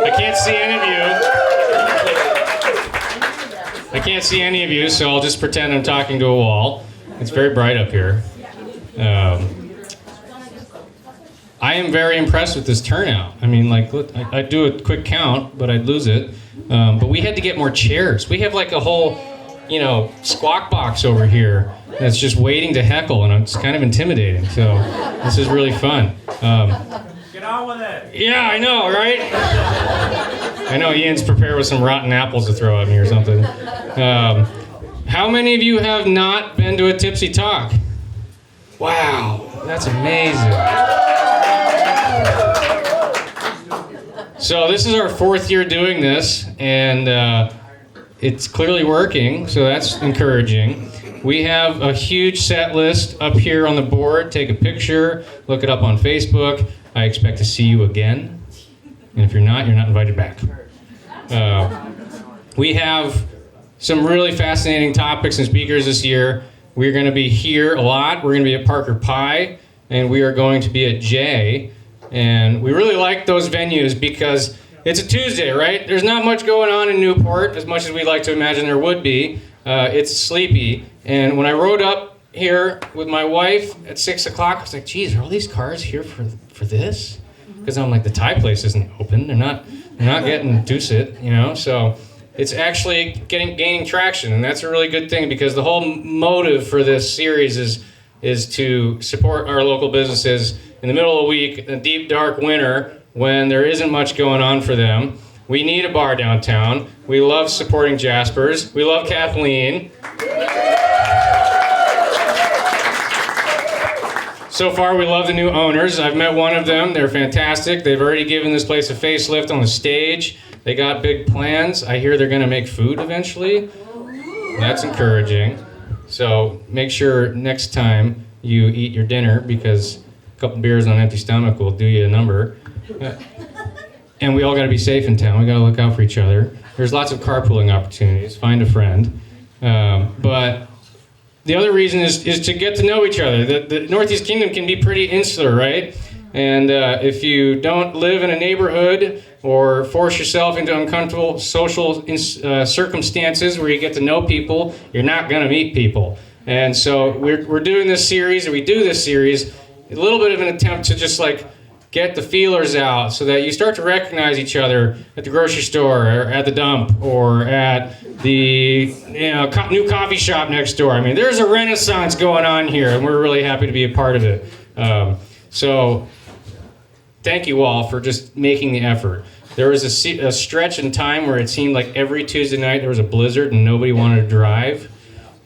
I can't see any of you. I can't see any of you, so I'll just pretend I'm talking to a wall. It's very bright up here. I am very impressed with this turnout. I mean, like, look, I'd do a quick count, but I'd lose it. But we had to get more chairs. We have like a whole, squawk box over here that's just waiting to heckle, and it's kind of intimidating. So this is really fun. Get on with it. Yeah, I know, right? I know Ian's prepared with some rotten apples to throw at me or something. How many of you have not been to a Tipsy talk? Wow, that's amazing. So this is our 4th year doing this, and it's clearly working, so that's encouraging. We have a huge set list up here on the board. Take a picture, look it up on Facebook. I expect to see you again. And if you're not invited back. We have some really fascinating topics and speakers this year. We're going to be here a lot. We're going to be at Parker Pie, and we are going to be at J. And we really like those venues because it's a Tuesday, right? There's not much going on in Newport, as much as we'd like to imagine there would be. It's sleepy. And when I rode up here with my wife at 6 o'clock, I was like, geez, are all these cars here for this? Because I'm like, the Thai place isn't open. They're not getting Doucet, So it's actually gaining traction, and that's a really good thing because the whole motive for this series is to support our local businesses in the middle of the week, in a deep, dark winter, when there isn't much going on for them. We need a bar downtown. We love supporting Jaspers. We love Kathleen. So far, we love the new owners. I've met one of them. They're fantastic. They've already given this place a facelift on the stage. They got big plans. I hear they're going to make food eventually. That's encouraging. So make sure next time you eat your dinner, because a couple beers on an empty stomach will do you a number. And we all got to be safe in town. We got to look out for each other. There's lots of carpooling opportunities. Find a friend. But the other reason is to get to know each other. The Northeast Kingdom can be pretty insular, right? And if you don't live in a neighborhood or force yourself into uncomfortable social circumstances where you get to know people, you're not going to meet people. And so we're doing this series, and we do this series, a little bit of an attempt to just like get the feelers out so that you start to recognize each other at the grocery store or at the dump or at the new coffee shop next door. I mean, there's a renaissance going on here, and we're really happy to be a part of it. So thank you all for just making the effort. There was a stretch in time where it seemed like every Tuesday night there was a blizzard and nobody wanted to drive.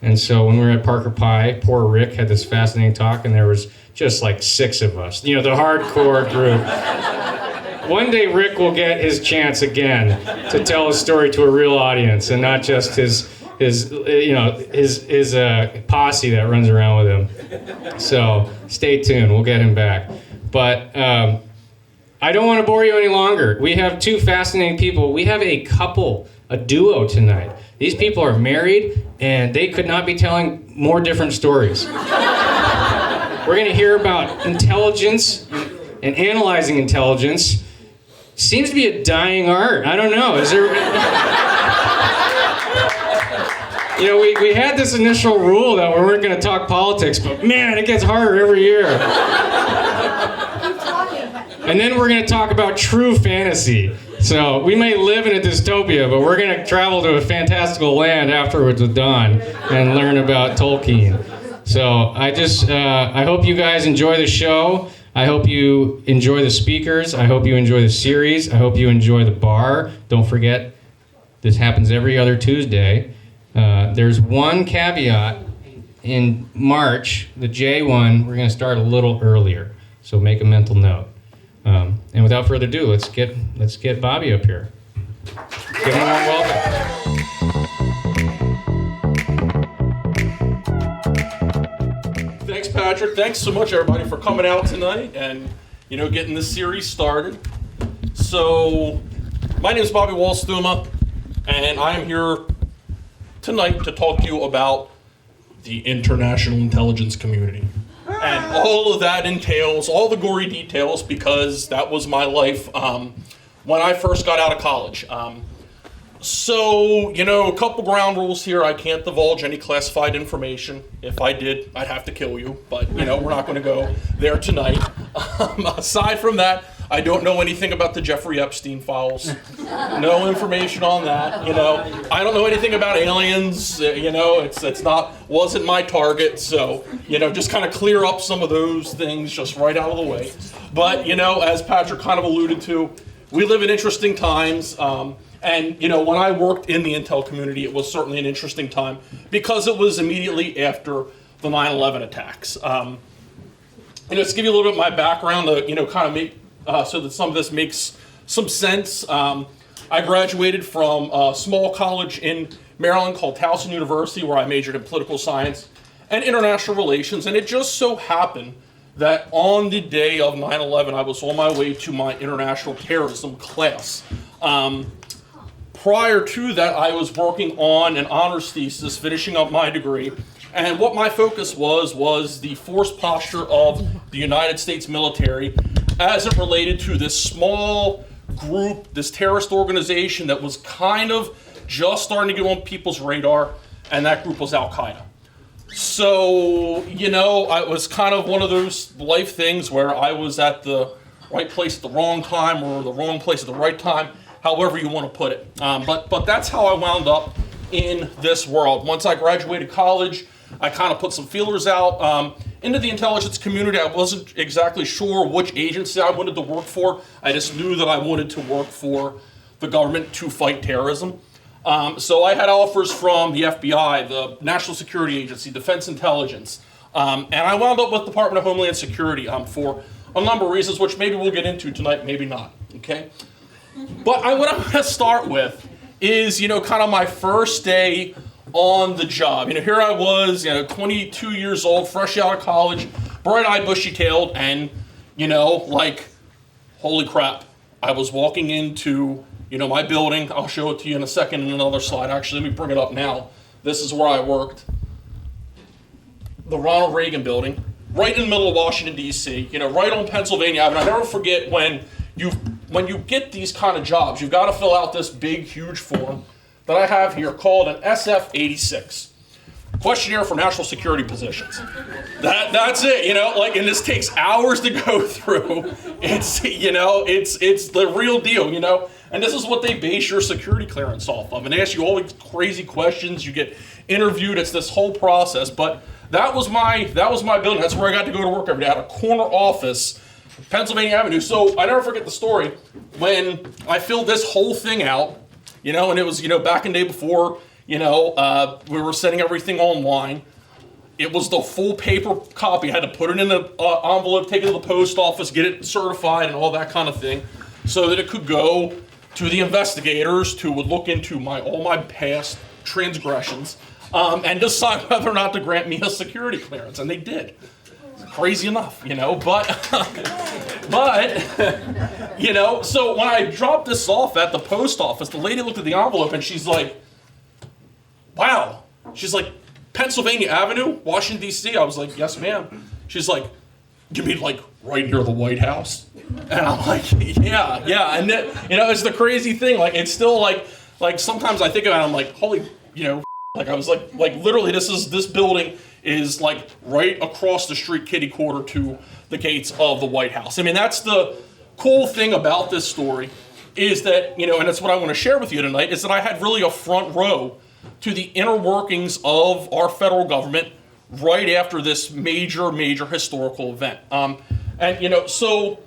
And so when we were at Parker Pie, poor Rick had this fascinating talk, and there was just like 6 of us, the hardcore group. One day Rick will get his chance again to tell a story to a real audience and not just his posse that runs around with him. So stay tuned, we'll get him back. But I don't want to bore you any longer. We have 2 fascinating people. We have a couple, a duo tonight. These people are married, and they could not be telling more different stories. We're going to hear about intelligence and analyzing intelligence. Seems to be a dying art. I don't know. Is there... we had this initial rule that we weren't going to talk politics, but man, it gets harder every year. And then we're going to talk about true fantasy. So we may live in a dystopia, but we're going to travel to a fantastical land afterwards with Don and learn about Tolkien. So I hope you guys enjoy the show. I hope you enjoy the speakers. I hope you enjoy the series. I hope you enjoy the bar. Don't forget, this happens every other Tuesday. There's one caveat. In March, the J one, we're going to start a little earlier. So make a mental note. And without further ado, let's get Bobby up here. Give him a warm welcome. Thanks, Patrick. Thanks so much, everybody, for coming out tonight and getting this series started. So, my name is Bobby Walls-Thumma, and I am here tonight to talk to you about the international intelligence community. And all of that entails, all the gory details, because that was my life when I first got out of college. So, a couple ground rules here. I can't divulge any classified information. If I did, I'd have to kill you. But, we're not going to go there tonight. Aside from that, I don't know anything about the Jeffrey Epstein files. No information on that. I don't know anything about aliens. Wasn't my target. So, just kind of clear up some of those things just right out of the way. But, as Patrick kind of alluded to, we live in interesting times. And, when I worked in the Intel community, it was certainly an interesting time because it was immediately after the 9/11 attacks. To give you a little bit of my background to, kind of make, so that some of this makes some sense. I graduated from a small college in Maryland called Towson University, where I majored in political science and international relations. And it just so happened that on the day of 9/11, I was on my way to my international terrorism class. Prior to that, I was working on an honors thesis, finishing up my degree, and what my focus was the force posture of the United States military as it related to this small group, this terrorist organization that was kind of just starting to get on people's radar, and that group was Al-Qaeda. So, it was kind of one of those life things where I was at the right place at the wrong time or the wrong place at the right time, however you want to put it. But that's how I wound up in this world. Once I graduated college, I kind of put some feelers out into the intelligence community. I wasn't exactly sure which agency I wanted to work for. I just knew that I wanted to work for the government to fight terrorism. So I had offers from the FBI, the National Security Agency, Defense Intelligence, and I wound up with the Department of Homeland Security for a number of reasons, which maybe we'll get into tonight, maybe not, okay? But what I'm going to start with is, kind of my first day on the job. Here I was, 22 years old, fresh out of college, bright-eyed, bushy-tailed, and, holy crap. I was walking into, my building. I'll show it to you in a second in another slide. Actually, let me bring it up now. This is where I worked. The Ronald Reagan building, right in the middle of Washington, D.C., right on Pennsylvania Avenue. I never forget when you get these kind of jobs, you've got to fill out this big, huge form that I have here called an SF-86, questionnaire for national security positions. That's it, and this takes hours to go through. It's the real deal, and this is what they base your security clearance off of, and they ask you all these crazy questions. You get interviewed. It's this whole process, but that was my building. That's where I got to go to work every day. I had a corner office, Pennsylvania Avenue. So I never forget the story when I filled this whole thing out, and it was, back in the day before, we were sending everything online. It was the full paper copy. I had to put it in an envelope, take it to the post office, get it certified and all that kind of thing so that it could go to the investigators who would look into all my past transgressions and decide whether or not to grant me a security clearance. And they did. Crazy enough, but so when I dropped this off at the post office, the lady looked at the envelope and she's like, wow. She's like, Pennsylvania Avenue, Washington, D.C.? I was like, yes, ma'am. She's like, you mean right near the White House? And I'm like, yeah. And it's the crazy thing. It's still like sometimes I think about it, I'm like, holy, I was like literally this building is right across the street, kitty corner to the gates of the White House. I mean, that's the cool thing about this story is that, and that's what I want to share with you tonight, is that I had really a front row to the inner workings of our federal government right after this major historical event. So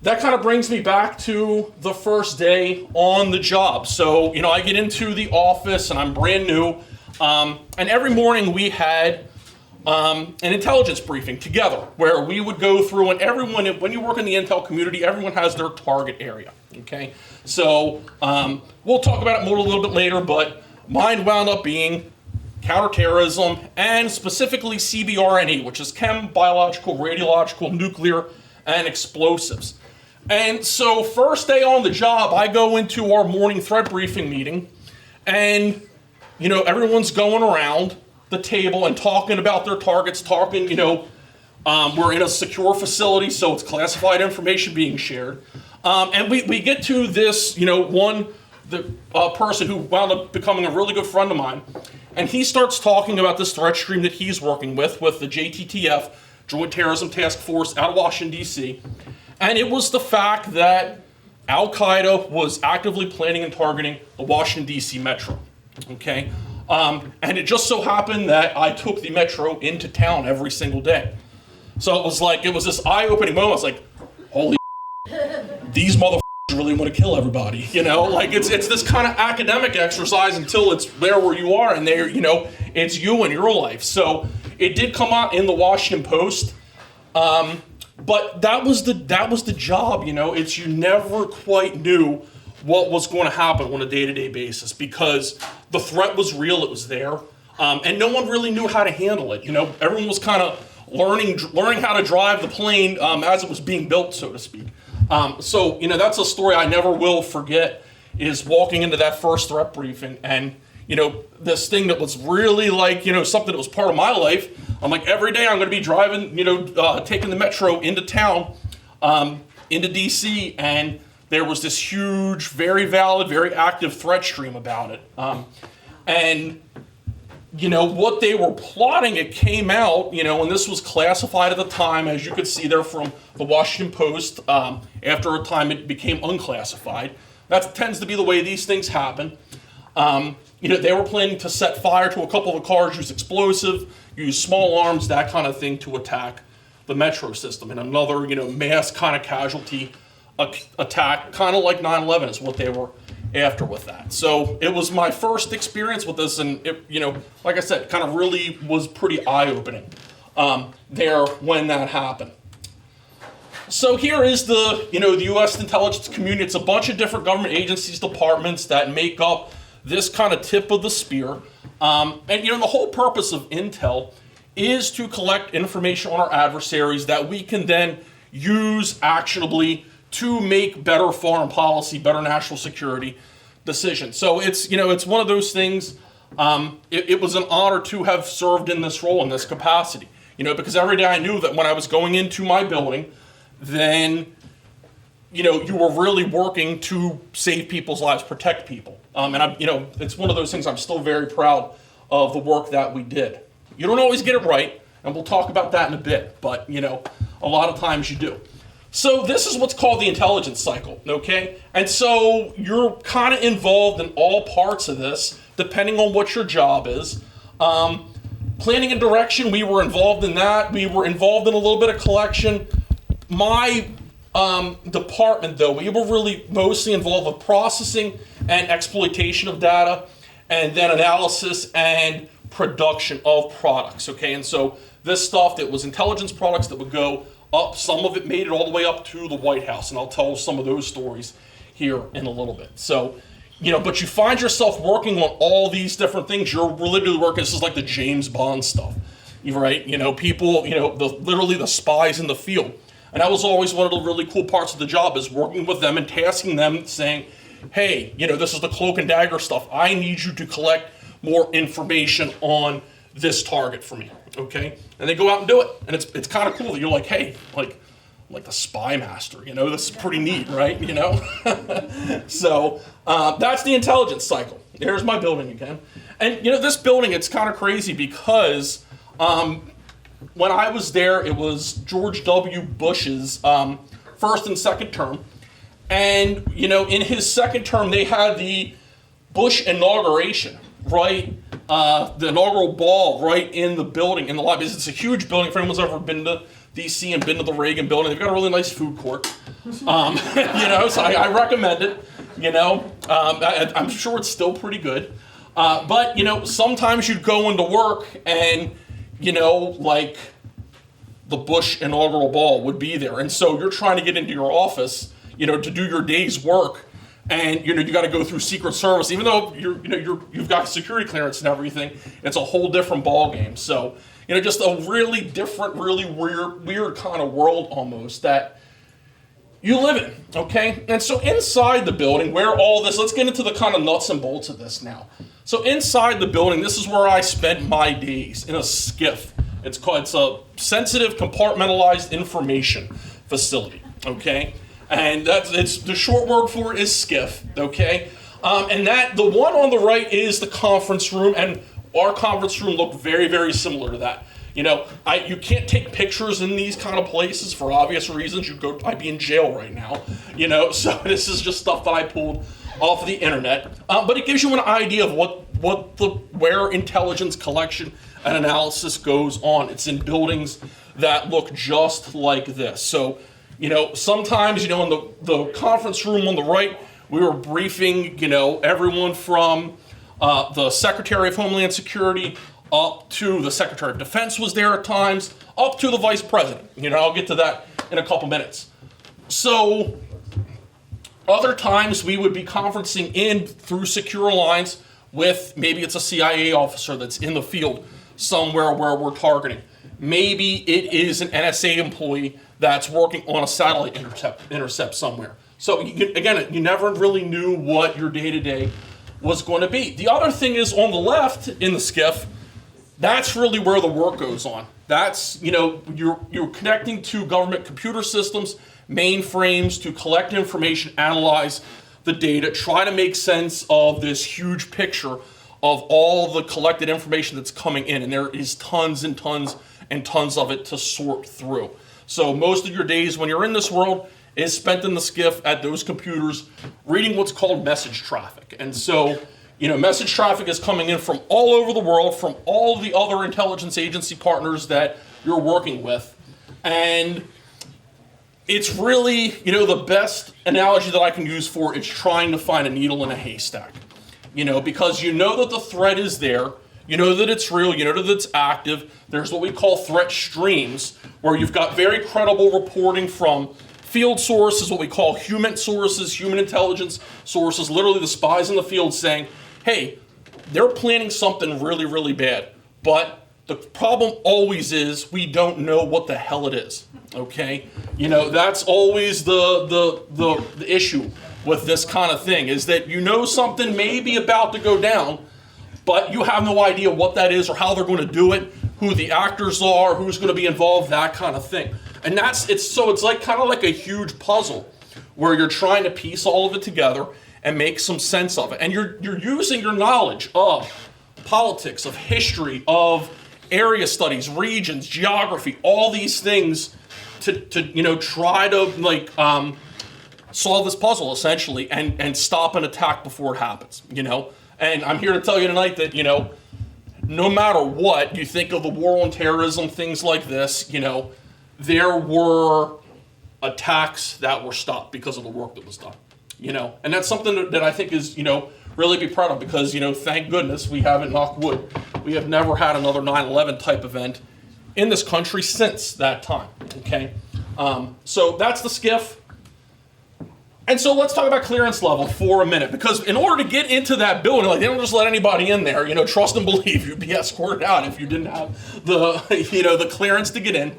that kind of brings me back to the first day on the job. So, I get into the office and I'm brand new. And every morning we had an intelligence briefing together where we would go through, and everyone, when you work in the Intel community, everyone has their target area, okay? So we'll talk about it more a little bit later, but mine wound up being counterterrorism and specifically CBRNE, which is chem, biological, radiological, nuclear, and explosives. And so first day on the job, I go into our morning threat briefing meeting, and everyone's going around the table and talking about their targets, we're in a secure facility, so it's classified information being shared. And we get to this, the person who wound up becoming a really good friend of mine, and he starts talking about this threat stream that he's working with the JTTF, Joint Terrorism Task Force out of Washington, D.C., and it was the fact that Al-Qaeda was actively planning and targeting the Washington, D.C. metro, okay? And it just so happened that I took the metro into town every single day. So it was this eye-opening moment. I was like, holy these motherfuckers really want to kill everybody, Like it's this kind of academic exercise until it's there where you are and there, it's you and your life. So it did come out in the Washington Post. But that was the job, It's you never quite knew what was going to happen on a day-to-day basis because the threat was real, it was there, and no one really knew how to handle it. Everyone was kind of learning how to drive the plane as it was being built, so to speak. So that's a story I never will forget. Is walking into that first threat briefing and this thing that was really like something that was part of my life. I'm like, every day I'm going to be driving, taking the metro into town, into DC, and there was this huge, very valid, very active threat stream about it. And what they were plotting, it came out, and this was classified at the time, as you could see there from the Washington Post. After a time, it became unclassified. That tends to be the way these things happen. They were planning to set fire to a couple of the cars, use explosive, use small arms, that kind of thing to attack the metro system. And another, mass kind of casualty attack, kind of like 9/11 is what they were after with that. So it was my first experience with this, and it, like I said, kind of really was pretty eye-opening there when that happened. So here is the U.S. intelligence community. It's a bunch of different government agencies, departments that make up this kind of tip of the spear. And the whole purpose of intel is to collect information on our adversaries that we can then use actionably to make better foreign policy, better national security decisions. So it's one of those things. It was an honor to have served in this role, in this capacity. Because every day I knew that when I was going into my building, then you were really working to save people's lives, protect people. And it's one of those things I'm still very proud of the work that we did. You don't always get it right, and we'll talk about that in a bit, but a lot of times you do. So this is what's called the intelligence cycle, okay? And so you're kind of involved in all parts of this, depending on what your job is. Planning and direction, we were involved in that. We were involved in a little bit of collection. My department, though, we were really mostly involved with processing and exploitation of data, and then analysis and production of products, okay? And so this stuff that was intelligence products that would go up, some of it made it all the way up to the White House, and I'll tell some of those stories here in a little bit. So, but you find yourself working on all these different things. You're literally working, this is like the James Bond stuff, right? People, literally the spies in the field. And that was always one of the really cool parts of the job, is working with them and tasking them, saying, hey, this is the cloak and dagger stuff. I need you to collect more information on this target for me, okay? And they go out and do it. And it's kind of cool that you're like, hey, like the spy master, this is pretty neat, right? So that's the intelligence cycle. There's my building again. And this building, it's kind of crazy because when I was there, it was George W. Bush's first and second term. And, in his second term, they had the Bush inauguration, right? The inaugural ball right in the building, in the lobby. It's a huge building. If anyone's ever been to D.C. and been to the Reagan building, they've got a really nice food court. So I recommend it. I'm sure it's still pretty good. But, sometimes you'd go into work and, like the Bush inaugural ball would be there. And so you're trying to get into your office, to do your day's work. And, you got to go through Secret Service. Even though you've got security clearance and everything, it's a whole different ball game. So, just a really different, really weird kind of world almost that you live in, okay? And so inside the building, where all this, let's get into the kind of nuts and bolts of this now. So inside the building, this is where I spent my days, in a SCIF. It's a sensitive compartmentalized information facility, okay? And it's the short word for it is SCIF, okay? And the one on the right is the conference room, and our conference room looked very, very similar to that. You know, you can't take pictures in these kind of places for obvious reasons. I'd be in jail right now, you know. So this is just stuff that I pulled off of the internet. But it gives you an idea of where intelligence collection and analysis goes on. It's in buildings that look just like this. So, you know, sometimes, you know, in the conference room on the right, we were briefing, you know, everyone from the Secretary of Homeland Security up to the Secretary of Defense was there at times, up to the Vice President. You know, I'll get to that in a couple minutes. So, other times we would be conferencing in through secure lines with, maybe it's a CIA officer that's in the field somewhere where we're targeting. Maybe it is an NSA employee that's working on a satellite intercept somewhere. So again, you never really knew what your day-to-day was going to be. The other thing is on the left in the SCIF, that's really where the work goes on. That's, you know, you're connecting to government computer systems, mainframes to collect information, analyze the data, try to make sense of this huge picture of all the collected information that's coming in. And there is tons and tons and tons of it to sort through. So most of your days when you're in this world is spent in the SCIF at those computers reading what's called message traffic. And so, you know, message traffic is coming in from all over the world, from all the other intelligence agency partners that you're working with. And it's really, you know, the best analogy that I can use for it's trying to find a needle in a haystack. You know, because you know that the threat is there, you know that it's real, you know that it's active. There's what we call threat streams, where you've got very credible reporting from field sources, what we call human sources, human intelligence sources, literally the spies in the field saying, hey, they're planning something really, really bad. But the problem always is we don't know what the hell it is, okay? You know, that's always the issue with this kind of thing, is that you know something may be about to go down, but you have no idea what that is or how they're going to do it, who the actors are, who's going to be involved, that kind of thing. And it's like kind of like a huge puzzle where you're trying to piece all of it together and make some sense of it. And you're using your knowledge of politics, of history, of area studies, regions, geography, all these things to you know, try to like solve this puzzle essentially and stop an attack before it happens, you know? And I'm here to tell you tonight that, you know, no matter what you think of the war on terrorism, things like this, you know, there were attacks that were stopped because of the work that was done, you know? And that's something that I think is, you know, really be proud of, because, you know, thank goodness we haven't, knock wood, we have never had another 9/11 type event in this country since that time, okay? So that's the SCIF. And so let's talk about clearance level for a minute, because in order to get into that building, like, they don't just let anybody in there, you know, trust and believe, you'd be escorted out if you didn't have the, you know, the clearance to get in.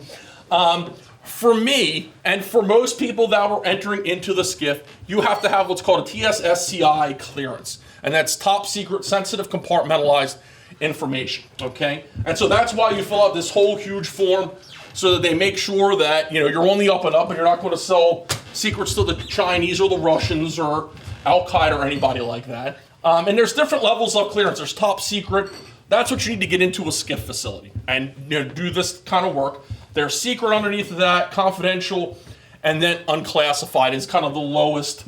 For me, and for most people that were entering into the SCIF, you have to have what's called a TSSCI clearance, and that's top secret, sensitive, compartmentalized information, okay? And so that's why you fill out this whole huge form, so that they make sure that, you know, you're on the up and up and you're not going to sell secrets to the Chinese or the Russians or Al-Qaeda or anybody like that. And there's different levels of clearance. There's top secret. That's what you need to get into a SCIF facility and, you know, do this kind of work. There's secret underneath of that, confidential, and then unclassified is kind of the lowest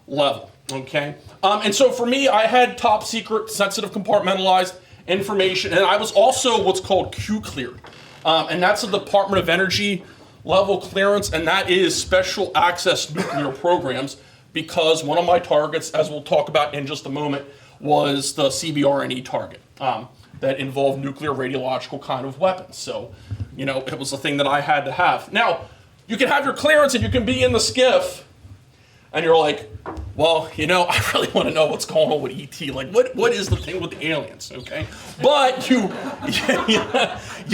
level, okay? And so for me, I had top secret, sensitive, compartmentalized information, and I was also what's called Q-cleared. And that's a Department of Energy level clearance, and that is special access nuclear programs, because one of my targets, as we'll talk about in just a moment, was the CBRNE target that involved nuclear radiological kind of weapons. So, you know, it was a thing that I had to have. Now, you can have your clearance and you can be in the SCIF, and you're like, well, you know, I really want to know what's going on with ET. Like, what is the thing with the aliens, okay? But you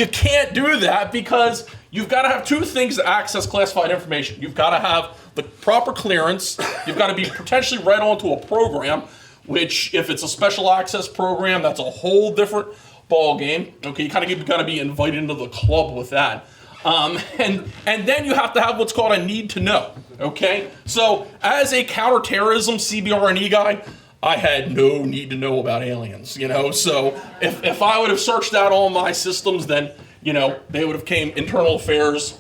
can't do that, because you've got to have two things to access classified information. You've got to have the proper clearance. You've got to be potentially read onto a program, which, if it's a special access program, that's a whole different ball game. Okay, you kind of got to be invited into the club with that. And then you have to have what's called a need to know, okay? So as a counterterrorism CBRNE guy, I had no need to know about aliens, you know? So if I would have searched out all my systems, then, you know, they would have came internal affairs,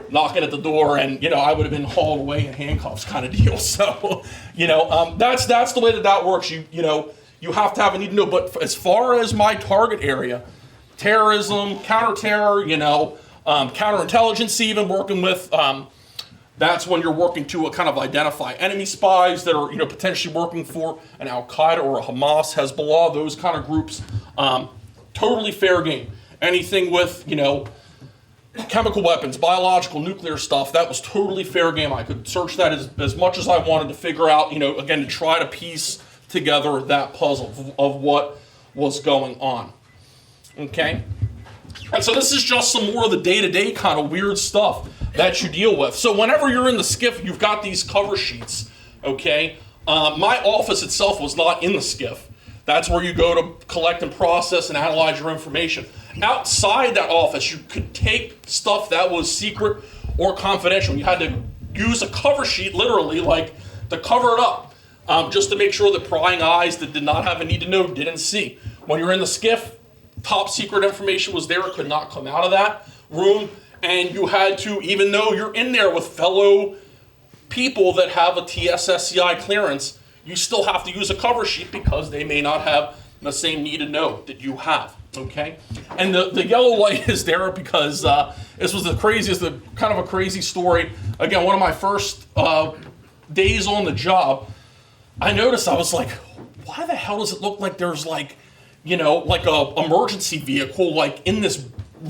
knocking at the door, and, you know, I would have been hauled away in handcuffs kind of deal. So, you know, that's the way that works. You know, you have to have a need to know. But as far as my target area, terrorism, counterterror, you know, counterintelligence, even working with, that's when you're working to kind of identify enemy spies that are, you know, potentially working for an Al-Qaeda or a Hamas, Hezbollah, those kind of groups. Totally fair game. Anything with, you know, chemical weapons, biological, nuclear stuff, that was totally fair game. I could search that as much as I wanted to figure out, you know, again, to try to piece together that puzzle of what was going on. Okay? And so this is just some more of the day-to-day kind of weird stuff that you deal with. So whenever you're in the skiff, you've got these cover sheets, okay? My office itself was not in the skiff. That's where you go to collect and process and analyze your information. Outside that office, you could take stuff that was secret or confidential. You had to use a cover sheet, literally, like, to cover it up, just to make sure that prying eyes that did not have a need to know didn't see. When you're in the skiff, top secret information was there. It could not come out of that room. And you had to, even though you're in there with fellow people that have a TSSCI clearance, you still have to use a cover sheet because they may not have the same need to know that you have, okay? And the yellow light is there because this was kind of a crazy story. Again, one of my first days on the job, I noticed, I was like, why the hell does it look like there's like, you know, like a emergency vehicle like in this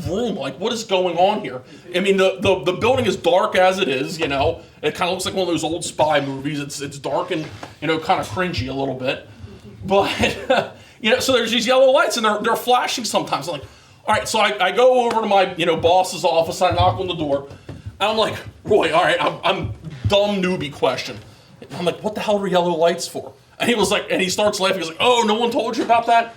room? Like, what is going on here? I mean, the building is dark as it is, you know. It kind of looks like one of those old spy movies. It's dark and, you know, kind of cringy a little bit. But, you know, so there's these yellow lights and they're flashing sometimes. I'm like, all right, so I go over to my, you know, boss's office, I knock on the door, and I'm like, Roy, all right, I'm dumb newbie question. I'm like, what the hell are yellow lights for? And he was like, and he starts laughing. He's like, oh, no one told you about that?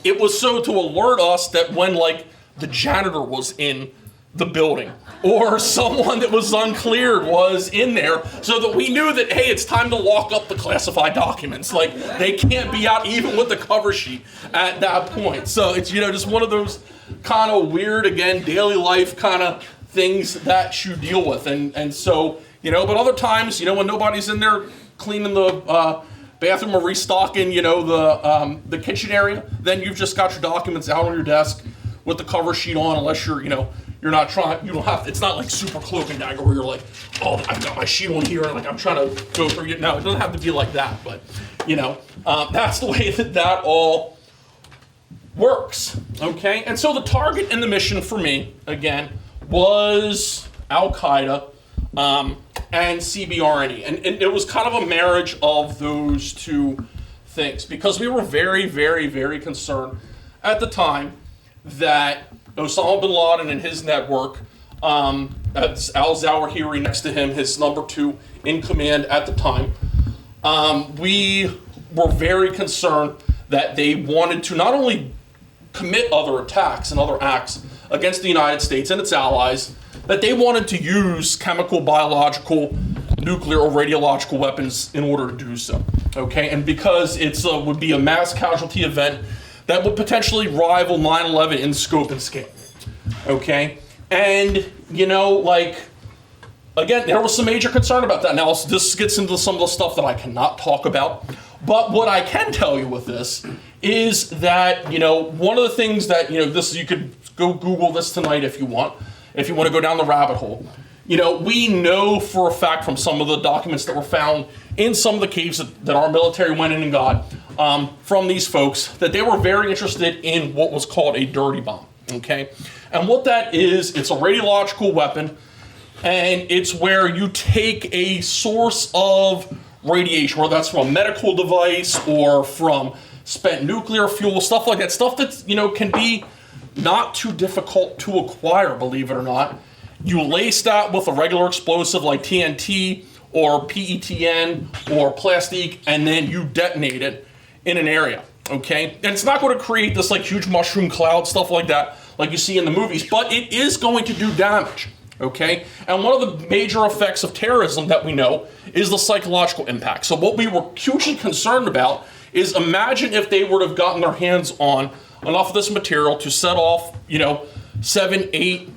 It was so to alert us that when, like, the janitor was in the building or someone that was uncleared was in there, so that we knew that, hey, it's time to lock up the classified documents. Like, they can't be out even with the cover sheet at that point. So it's, you know, just one of those kind of weird, again, daily life kind of things that you deal with. And so, you know, but other times, you know, when nobody's in there cleaning the bathroom or restocking, you know, the kitchen area, then you've just got your documents out on your desk with the cover sheet on, unless you're, you know, you're not trying, you don't have, it's not like super cloak and dagger where you're like, oh, I've got my sheet on here and like I'm trying to go through it. No, it doesn't have to be like that, but, you know, that's the way that all works, okay? And so the target and the mission for me, again, was Al-Qaeda and CBRNE. And it was kind of a marriage of those two things, because we were very, very, very concerned at the time that Osama bin Laden and his network, as al-Zawahiri next to him, his number 2 in command at the time, we were very concerned that they wanted to not only commit other attacks and other acts against the United States and its allies, that they wanted to use chemical, biological, nuclear, or radiological weapons in order to do so, okay? And because it would be a mass casualty event that would potentially rival 9/11 in scope and scale, okay? And, you know, like, again, there was some major concern about that. Now, this gets into some of the stuff that I cannot talk about, but what I can tell you with this is that, you know, one of the things that, you know, this, you could go Google this tonight if you want to go down the rabbit hole. You know, we know for a fact from some of the documents that were found in some of the caves that our military went in and got from these folks, that they were very interested in what was called a dirty bomb, okay? And what that is, it's a radiological weapon, and it's where you take a source of radiation, whether that's from a medical device or from spent nuclear fuel, stuff like that, stuff that, you know, can be not too difficult to acquire, believe it or not. You lace that with a regular explosive like TNT or PETN or plastic, and then you detonate it in an area, okay? And it's not going to create this like huge mushroom cloud, stuff like that, like you see in the movies, but it is going to do damage, okay? And one of the major effects of terrorism that we know is the psychological impact. So what we were hugely concerned about is, imagine if they would have gotten their hands on enough of this material to set off, 7, 8,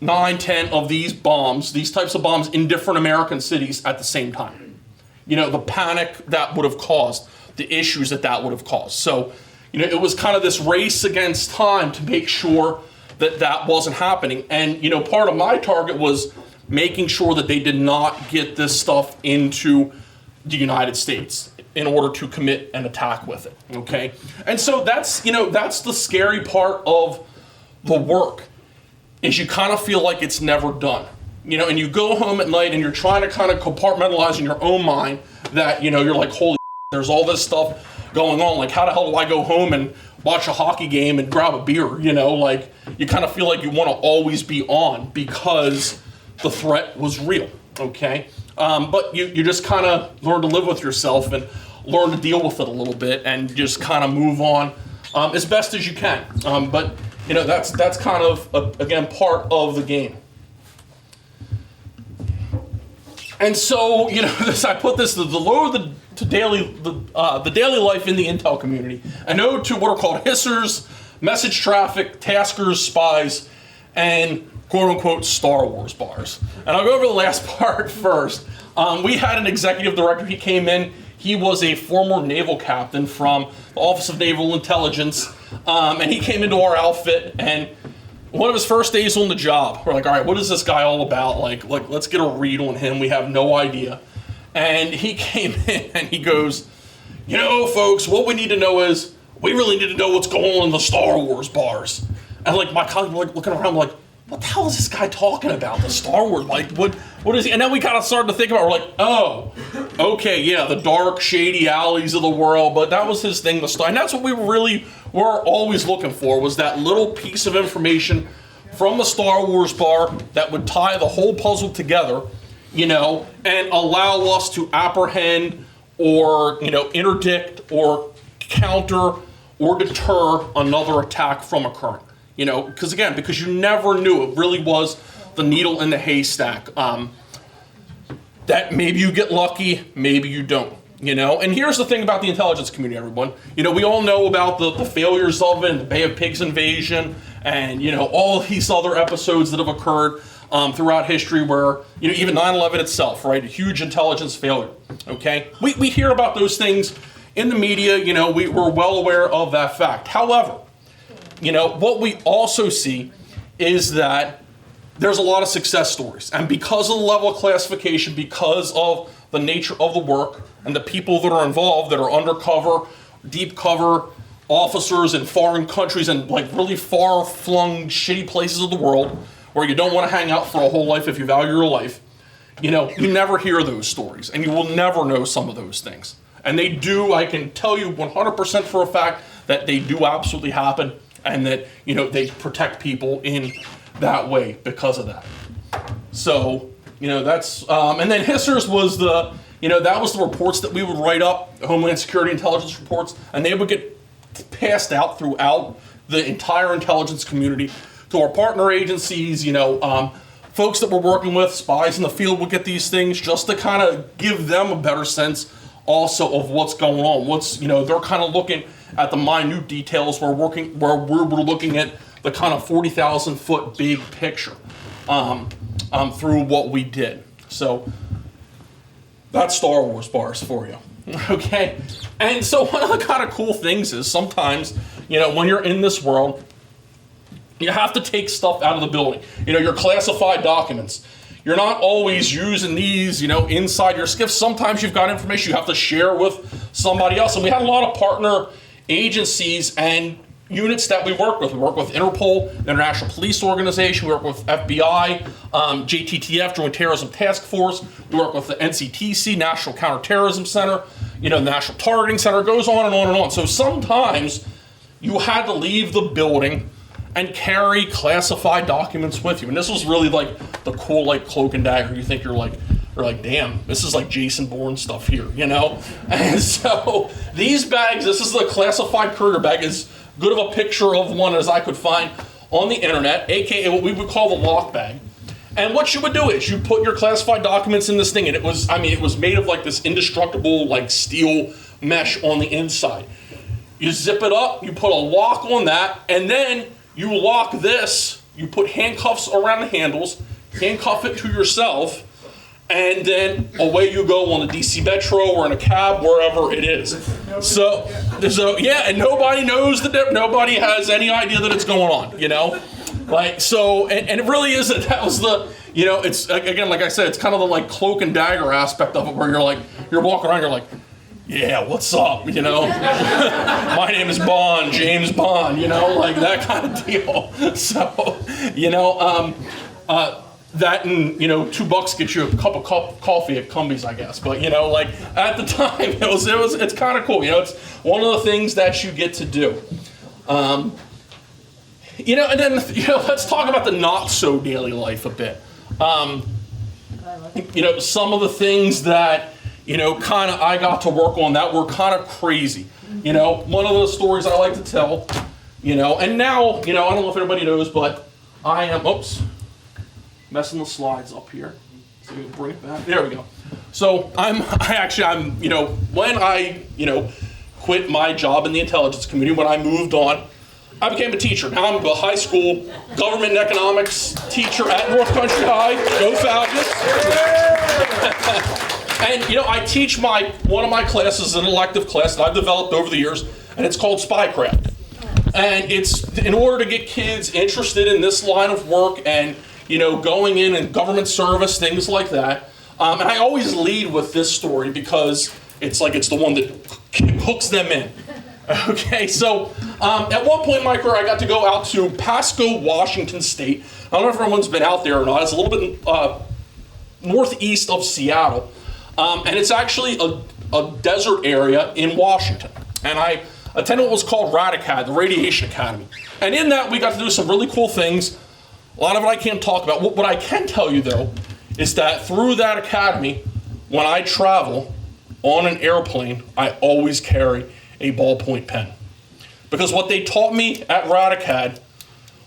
9, 10 of these bombs, these types of bombs in different American cities at the same time. The panic that would have caused, the issues that would have caused. So, it was kind of this race against time to make sure that wasn't happening. And, part of my target was making sure that they did not get this stuff into the United States in order to commit an attack with it, okay? And so that's the scary part of the work, is you kind of feel like it's never done. And you go home at night and you're trying to kind of compartmentalize in your own mind that, you're like, holy there's all this stuff going on. Like, how the hell do I go home and watch a hockey game and grab a beer? Like, you kind of feel like you want to always be on because the threat was real, okay? But you just kind of learn to live with yourself and learn to deal with it a little bit and just kind of move on as best as you can. But that's kind of, again, part of the game. And so, I put this, the daily life in the intel community, an ode to what are called hissers, message traffic, taskers, spies, and quote-unquote Star Wars bars. And I'll go over the last part first. We had an executive director. He came in. He was a former naval captain from the Office of Naval Intelligence, and he came into our outfit, and one of his first days on the job, we're like, all right, what is this guy all about? Like, let's get a read on him. We have no idea. And he came in and he goes, folks, what we need to know is, we really need to know what's going on in the Star Wars bars. And my colleagues were looking around, like, what the hell is this guy talking about? The Star Wars, what is he? And then we kind of started to think about it. We're like, oh, okay, yeah, the dark, shady alleys of the world. But that was his thing, and that's what we really were always looking for, was that little piece of information from the Star Wars bar that would tie the whole puzzle together, and allow us to apprehend or, interdict or counter or deter another attack from occurring. Because you never knew. It really was the needle in the haystack. That maybe you get lucky, maybe you don't. And here's the thing about the intelligence community, everyone. We all know about the failures of it, and the Bay of Pigs invasion, and all these other episodes that have occurred throughout history where, even 9/11 itself, right, a huge intelligence failure, okay? We hear about those things in the media, we're well aware of that fact. However, what we also see is that there's a lot of success stories. And because of the level of classification, because of the nature of the work and the people that are involved, that are undercover, deep cover officers in foreign countries and really far-flung, shitty places of the world where you don't want to hang out for a whole life if you value your life, you never hear those stories, and you will never know some of those things. And they do, I can tell you 100% for a fact that they do absolutely happen, and that, they protect people in that way because of that. So, that's, and then hissers was that was the reports that we would write up, Homeland Security intelligence reports, and they would get passed out throughout the entire intelligence community to our partner agencies, folks that we're working with, spies in the field would get these things just to kind of give them a better sense also of what's going on. They're kind of looking at the minute details. We're looking at the kind of 40,000 foot big picture through what we did. So that's Star Wars bars for you. Okay? And so one of the kind of cool things is sometimes, when you're in this world, you have to take stuff out of the building. Your classified documents. You're not always using these, inside your skiff. Sometimes you've got information you have to share with somebody else. And we had a lot of partner agencies and units that we work with. We work with Interpol, the International Police Organization. We work with FBI, JTTF, Joint Terrorism Task Force. We work with the NCTC, National Counterterrorism Center, the National Targeting Center. It goes on and on and on. So sometimes you had to leave the building and carry classified documents with you. And this was really the cool cloak and dagger. You think you're like, damn, this is like Jason Bourne stuff here, And so these bags, this is the classified courier bag, as good of a picture of one as I could find on the internet, aka what we would call the lock bag. And what you would do is you put your classified documents in this thing, and it was made of like this indestructible like steel mesh on the inside. You zip it up, you put a lock on that, and then you lock this, you put handcuffs around the handles, handcuff it to yourself, and then away you go on the DC Metro or in a cab, wherever it is. So yeah, and nobody knows nobody has any idea that it's going on, you know? Like, so, and it really is, that was the, you know, it's, again, like I said, it's kind of the like cloak and dagger aspect of it, where you're walking around, you're like, yeah, what's up, you know? My name is Bond, James Bond, you know, like that kind of deal. So, you know, that and, you know, $2 gets you a cup of coffee at Cumbies, I guess. But, you know, like at the time, it's kind of cool. You know, it's one of the things that you get to do. You know, and then, you know, let's talk about the not so daily life a bit. You know, some of the things that, you know, kind of I got to work on that were kind of crazy. You know, one of those stories I like to tell, you know, and now, you know, I don't know if everybody knows, but I am, messing the slides up here. So we can bring it back. There we go. So I'm, you know, when I, you know, quit my job in the intelligence community, when I moved on, I became a teacher. Now I'm a high school government and economics teacher at North Country High. Go Falcons. And, you know, I teach one of my classes, an elective class that I've developed over the years, and it's called Spycraft. And it's in order to get kids interested in this line of work and, you know, going in and government service, things like that. And I always lead with this story because it's like it's the one that hooks them in. Okay, so at one point in my career, I got to go out to Pasco, Washington State. I don't know if everyone's been out there or not. It's a little bit northeast of Seattle. And it's actually a desert area in Washington. And I attended what was called RADACAD, the Radiation Academy. And in that, we got to do some really cool things. A lot of it I can't talk about. What I can tell you, though, is that through that academy, when I travel on an airplane, I always carry a ballpoint pen. Because what they taught me at RADACAD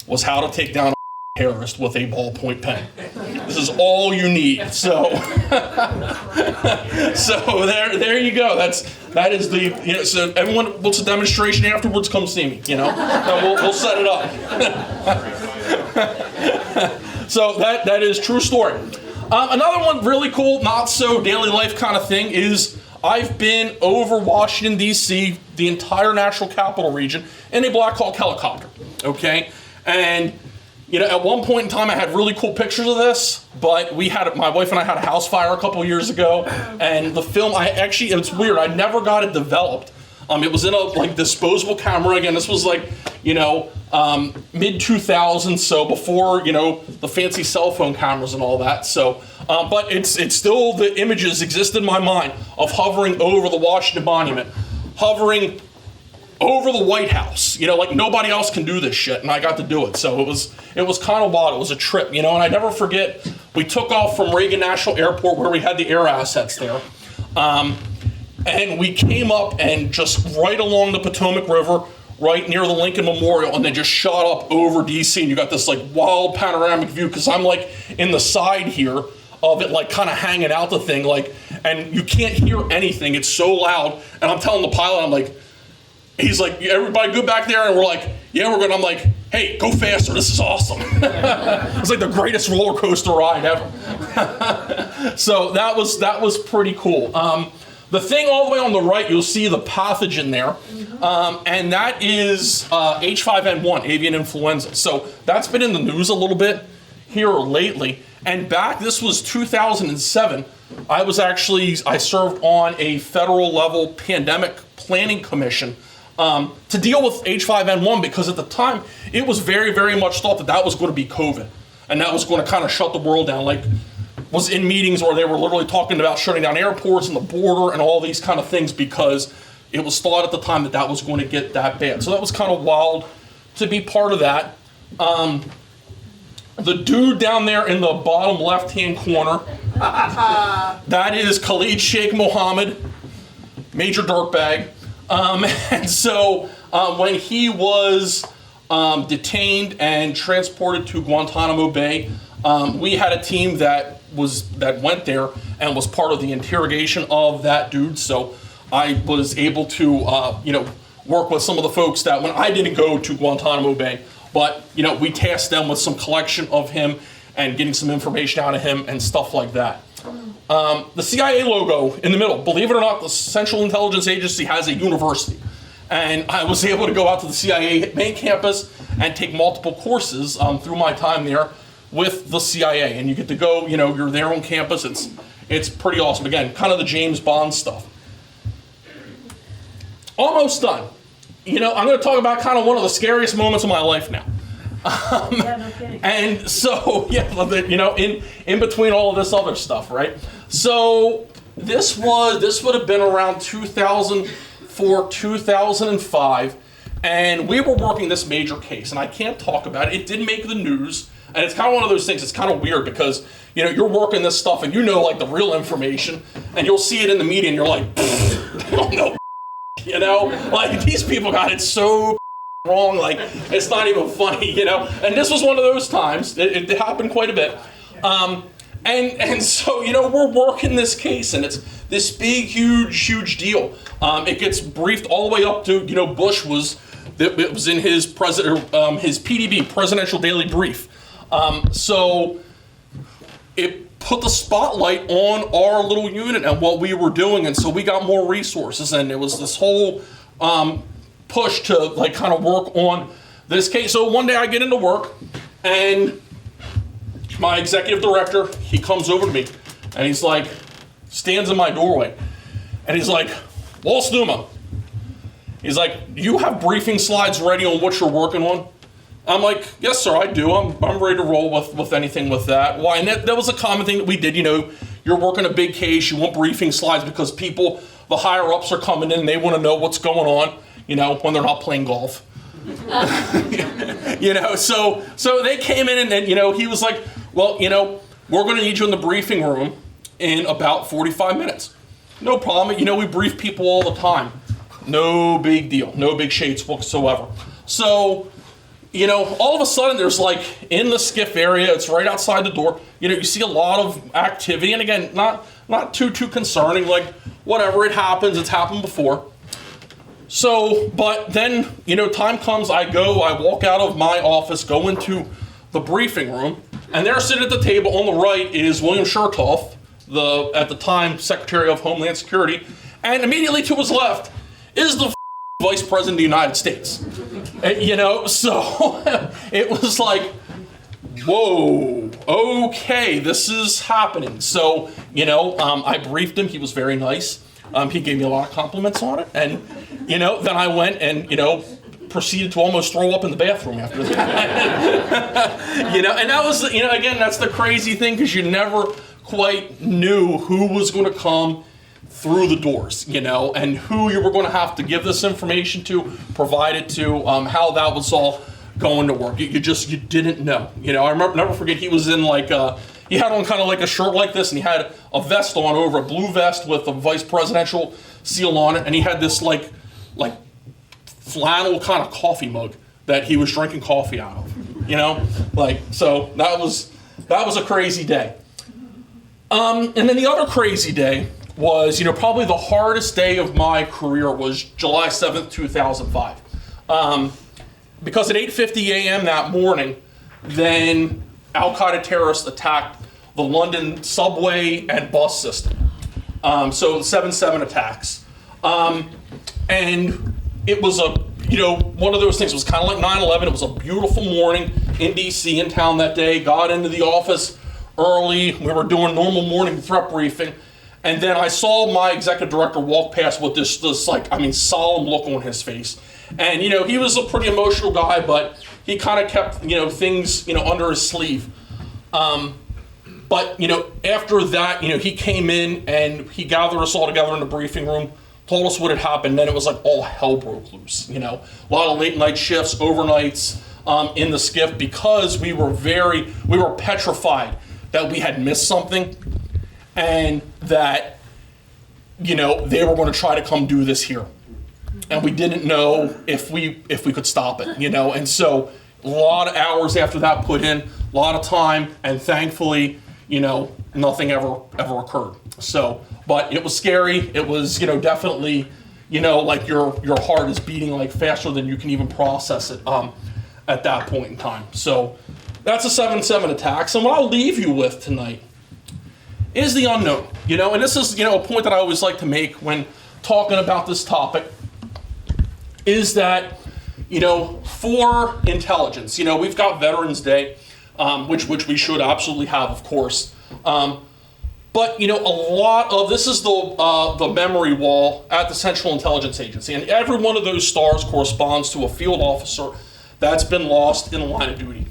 was how to take down a terrorist with a ballpoint pen. This is all you need. So, so there you go. That is the, you know, so everyone wants a demonstration afterwards, come see me, you know, and we'll set it up. So that is true story. Another one really cool, not so daily life kind of thing is I've been over Washington, D.C., the entire National Capital Region, in a Black Hawk helicopter, okay? And, you know, at one point in time, I had really cool pictures of this, but my wife and I had a house fire a couple of years ago, and the film, it's weird, I never got it developed. It was in a, like, disposable camera. Again, this was like, you know, mid-2000s, so before, you know, the fancy cell phone cameras and all that. So, but it's still, the images exist in my mind of hovering over the Washington Monument, hovering over the White House. You know, like nobody else can do this shit, and I got to do it. So it was kind of wild. It was a trip, you know, and I never forget, we took off from Reagan National Airport where we had the air assets there. And we came up and just right along the Potomac River, right near the Lincoln Memorial, and then just shot up over DC, and you got this like wild panoramic view, because I'm like in the side here of it, like kind of hanging out the thing, like, and you can't hear anything, it's so loud, and I'm telling the pilot, I'm like, he's like, everybody good back there? And we're like, yeah, we're good. I'm like, hey, go faster, this is awesome. It's like the greatest roller coaster ride ever. So that was pretty cool. The thing all the way on the right, you'll see the pathogen there, and that is H5N1, avian influenza. So that's been in the news a little bit here lately. And this was 2007, I served on a federal level pandemic planning commission to deal with H5N1, because at the time, it was very, very much thought that was going to be COVID, and that was going to kind of shut the world down. Like, was in meetings where they were literally talking about shutting down airports and the border and all these kind of things, because it was thought at the time that was going to get that bad. So that was kind of wild to be part of that. The dude down there in the bottom left-hand corner, that is Khalid Sheikh Mohammed, major dirtbag. And so when he was detained and transported to Guantanamo Bay. We had a team that went there and was part of the interrogation of that dude. So I was able to, work with some of the folks that when I didn't go to Guantanamo Bay, but we tasked them with some collection of him and getting some information out of him and stuff like that. The CIA logo in the middle, believe it or not, the Central Intelligence Agency has a university. And I was able to go out to the CIA main campus and take multiple courses through my time there with the CIA. And you get to go, you're there on campus. It's pretty awesome. Again, kind of the James Bond stuff. Almost done. I'm going to talk about kind of one of the scariest moments of my life now. Yeah, no kidding. And so, in between all of this other stuff, right? So this would have been around 2004, 2005, and we were working this major case, and I can't talk about it. It didn't make the news, and it's kind of one of those things. It's kind of weird because you're working this stuff, and like the real information, and you'll see it in the media, and you're like, I don't know, like these people got it so wrong, like it's not even funny, And this was one of those times. It happened quite a bit, and so we're working this case, and it's this big, huge deal. It gets briefed all the way up to Bush it was in his his PDB, Presidential Daily Brief. So it put the spotlight on our little unit and what we were doing, and so we got more resources, and it was this whole push to kind of work on this case. So one day I get into work, and my executive director, he comes over to me, and he's like, stands in my doorway, and he's like, Walls-Thumma. He's like, you have briefing slides ready on what you're working on? I'm like, yes, sir, I do. I'm ready to roll with anything with that. Why? And that was a common thing that we did. You're working a big case, you want briefing slides because people, the higher ups are coming in, and they want to know what's going on, when they're not playing golf. So they came in, and he was like, well, we're going to need you in the briefing room in about 45 minutes. No problem. We brief people all the time. No big deal. No big shades whatsoever. So, all of a sudden there's in the skiff area, it's right outside the door, you see a lot of activity, and again, not too concerning, whatever, it happens, it's happened before. So, but then, time comes, I walk out of my office, go into the briefing room, and there sitting at the table on the right is William Chertoff, at the time, Secretary of Homeland Security, and immediately to his left is the Vice President of the United States. So it was like, whoa, okay, this is happening. So, I briefed him. He was very nice. He gave me a lot of compliments on it. And, then I went and, proceeded to almost throw up in the bathroom after that. And that was, again, that's the crazy thing, because you never quite knew who was going to come through the doors, and who you were going to have to give this information to, provide it to, how that was all going to work. You didn't know. I never forget, he was in he had on kind of like a shirt like this, and he had a vest on over, a blue vest with a vice presidential seal on it, and he had this like flannel kind of coffee mug that he was drinking coffee out of, so that was a crazy day. And then the other crazy day was, probably the hardest day of my career was July 7th, 2005. Because at 8:50 a.m. that morning, then Al-Qaeda terrorists attacked the London subway and bus system. So the 7/7 attacks. And it was one of those things. It was kind of like 9/11. It was a beautiful morning in D.C. in town that day. Got into the office early. We were doing normal morning threat briefing. And then I saw my executive director walk past with this solemn look on his face. And, he was a pretty emotional guy, but he kind of kept, things, under his sleeve. But, after that, he came in and he gathered us all together in the briefing room, told us what had happened. Then it was like all hell broke loose, a lot of late night shifts, overnights in the skiff, because we were petrified that we had missed something. And that, they were going to try to come do this here. and we didn't know if we could stop it, you know. And so a lot of hours after that put in, a lot of time, and thankfully, you know, nothing ever occurred. So, but it was scary. It was, you know, definitely, you know, like your heart is beating like faster than you can even process it at that point in time. So that's a 7/7 attacks. And what I'll leave you with tonight is the unknown, you know, and this is, you know, a point that I always like to make when talking about this topic, is that, you know, for intelligence, you know, we've got Veterans Day, which we should absolutely have, of course. But, you know, a lot of this is the memory wall at the Central Intelligence Agency, and every one of those stars corresponds to a field officer that's been lost in the line of duty.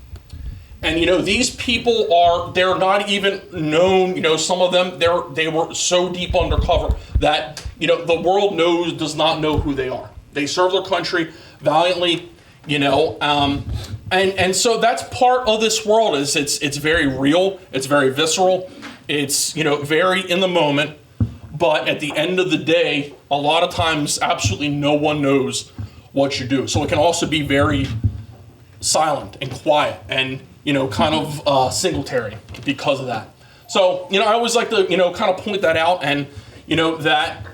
And, you know, these people they're not even known, you know, some of them, they were so deep undercover that, you know, the world does not know who they are. They serve their country valiantly, you know, and so that's part of this world. Is it's very real, it's very visceral, it's, you know, very in the moment, but at the end of the day, a lot of times absolutely no one knows what you do. So it can also be very silent and quiet and, you know, kind of singletary because of that. So, you know, I always like to, you know, kind of point that out, and, you know, that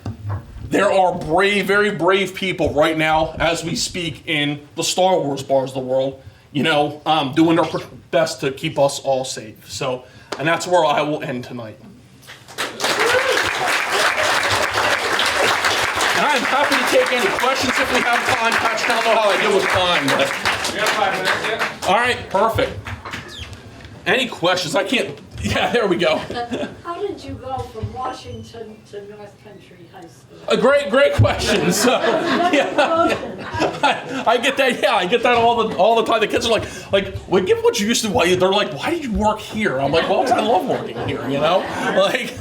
there are very brave people right now as we speak in the Star Wars bars of the world, you know, doing their best to keep us all safe. So, and that's where I will end tonight. And I'm happy to take any questions if we have time. Patrick, I don't know how I deal with time, but. We have 5 minutes yet? All right, perfect. Any questions? I can't. Yeah, there we go. How did you go from Washington to North Country High School? A great question. So, yeah, I get that. Yeah, I get that all the time. The kids are like, well, given what you used to, they're like, why did you work here? I'm like, well, I love working here. You know, like,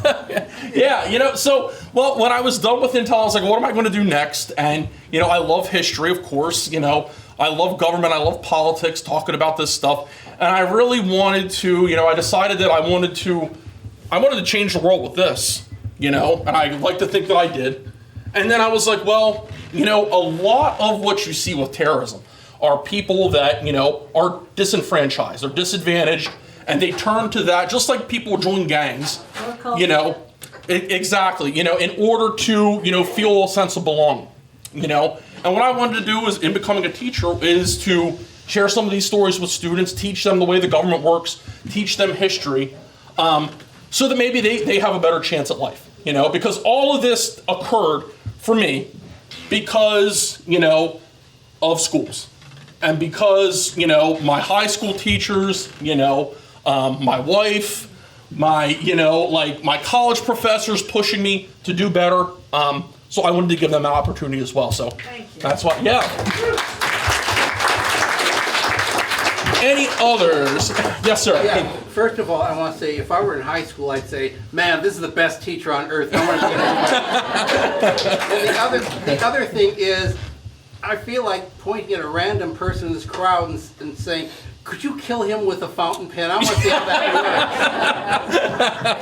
yeah, you know. So, well, when I was done with Intel, I was like, what am I going to do next? And, you know, I love history, of course. You know, I love government. I love politics, talking about this stuff. And I really wanted to, you know, I decided that I wanted to change the world with this, you know, and I like to think that I did. And then I was like, well, you know, a lot of what you see with terrorism are people that, you know, are disenfranchised, they're disadvantaged, and they turn to that, just like people join gangs, you know, exactly, you know, in order to, you know, feel a sense of belonging, you know. And what I wanted to do is, in becoming a teacher, is to share some of these stories with students, teach them the way the government works, teach them history, so that maybe they have a better chance at life, you know, because all of this occurred for me because, you know, of schools, and because, you know, my high school teachers, you know, my wife, you know, like my college professors pushing me to do better, so I wanted to give them an opportunity as well, so that's why, yeah. Any others? Yes, sir. Yeah. First of all, I want to say, if I were in high school, I'd say, man, this is the best teacher on earth. No one's and the other thing is, I feel like pointing at a random person in this crowd and saying, could you kill him with a fountain pen? I want to see how that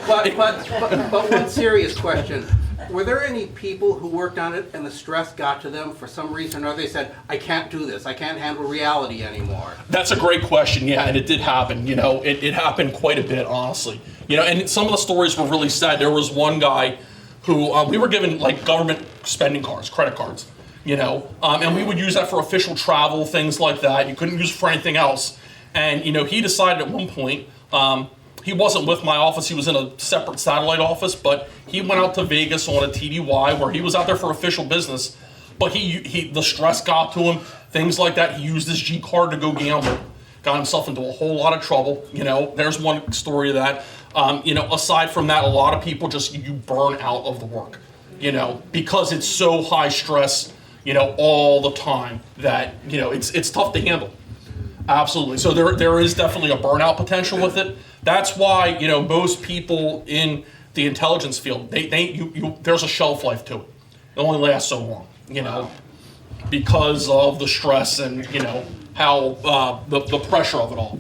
works. But one serious question. Were there any people who worked on it and the stress got to them for some reason, or they said, I can't do this, I can't handle reality anymore? That's a great question, yeah, and it did happen, you know, it happened quite a bit, honestly. You know, and some of the stories were really sad. There was one guy who, we were given, like, government spending cards, credit cards, you know, and we would use that for official travel, things like that. You couldn't use it for anything else. And, you know, he decided at one point, he wasn't with my office, he was in a separate satellite office, but he went out to Vegas on a TDY where he was out there for official business, but the stress got to him, things like that. He used his G card to go gamble, got himself into a whole lot of trouble, you know. There's one story of that. You know, aside from that, a lot of people just, you burn out of the work, you know, because it's so high stress, you know, all the time that, you know, it's tough to handle. Absolutely. So there is definitely a burnout potential with it. That's why, you know, most people in the intelligence field, there's a shelf life to it. It only lasts so long, you know, because of the stress and, you know, how the pressure of it all.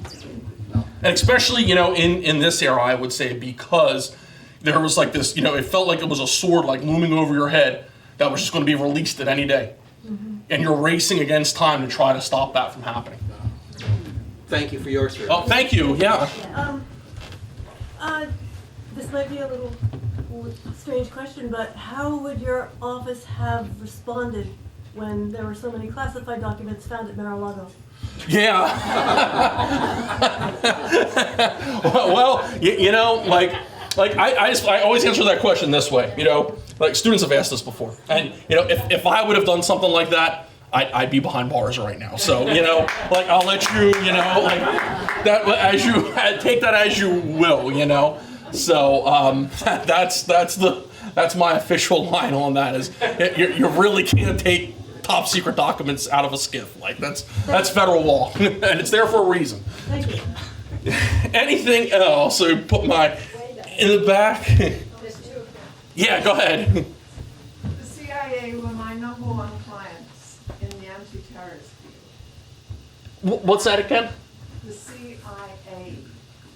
And especially, you know, in this era, I would say, because there was like this, you know, it felt like it was a sword like looming over your head that was just going to be released at any day. And you're racing against time to try to stop that from happening. Thank you for your service. Oh, thank you, yeah. This might be a little strange question, but how would your office have responded when there were so many classified documents found at Mar-a-Lago? Yeah. Well, you know, I always answer that question this way. You know, like students have asked this before, and you know, if I would have done something like that, I'd be behind bars right now. So you know, like I'll let you, you know, like that as you take that as you will. You know, so that's my official line on that. Is you really can't take top secret documents out of a skiff. Like that's federal law, and it's there for a reason. Thank you. Anything else? So put my in the back. Yeah, go ahead. The CIA were my number one clients in the anti-terrorist field. What's that again? The CIA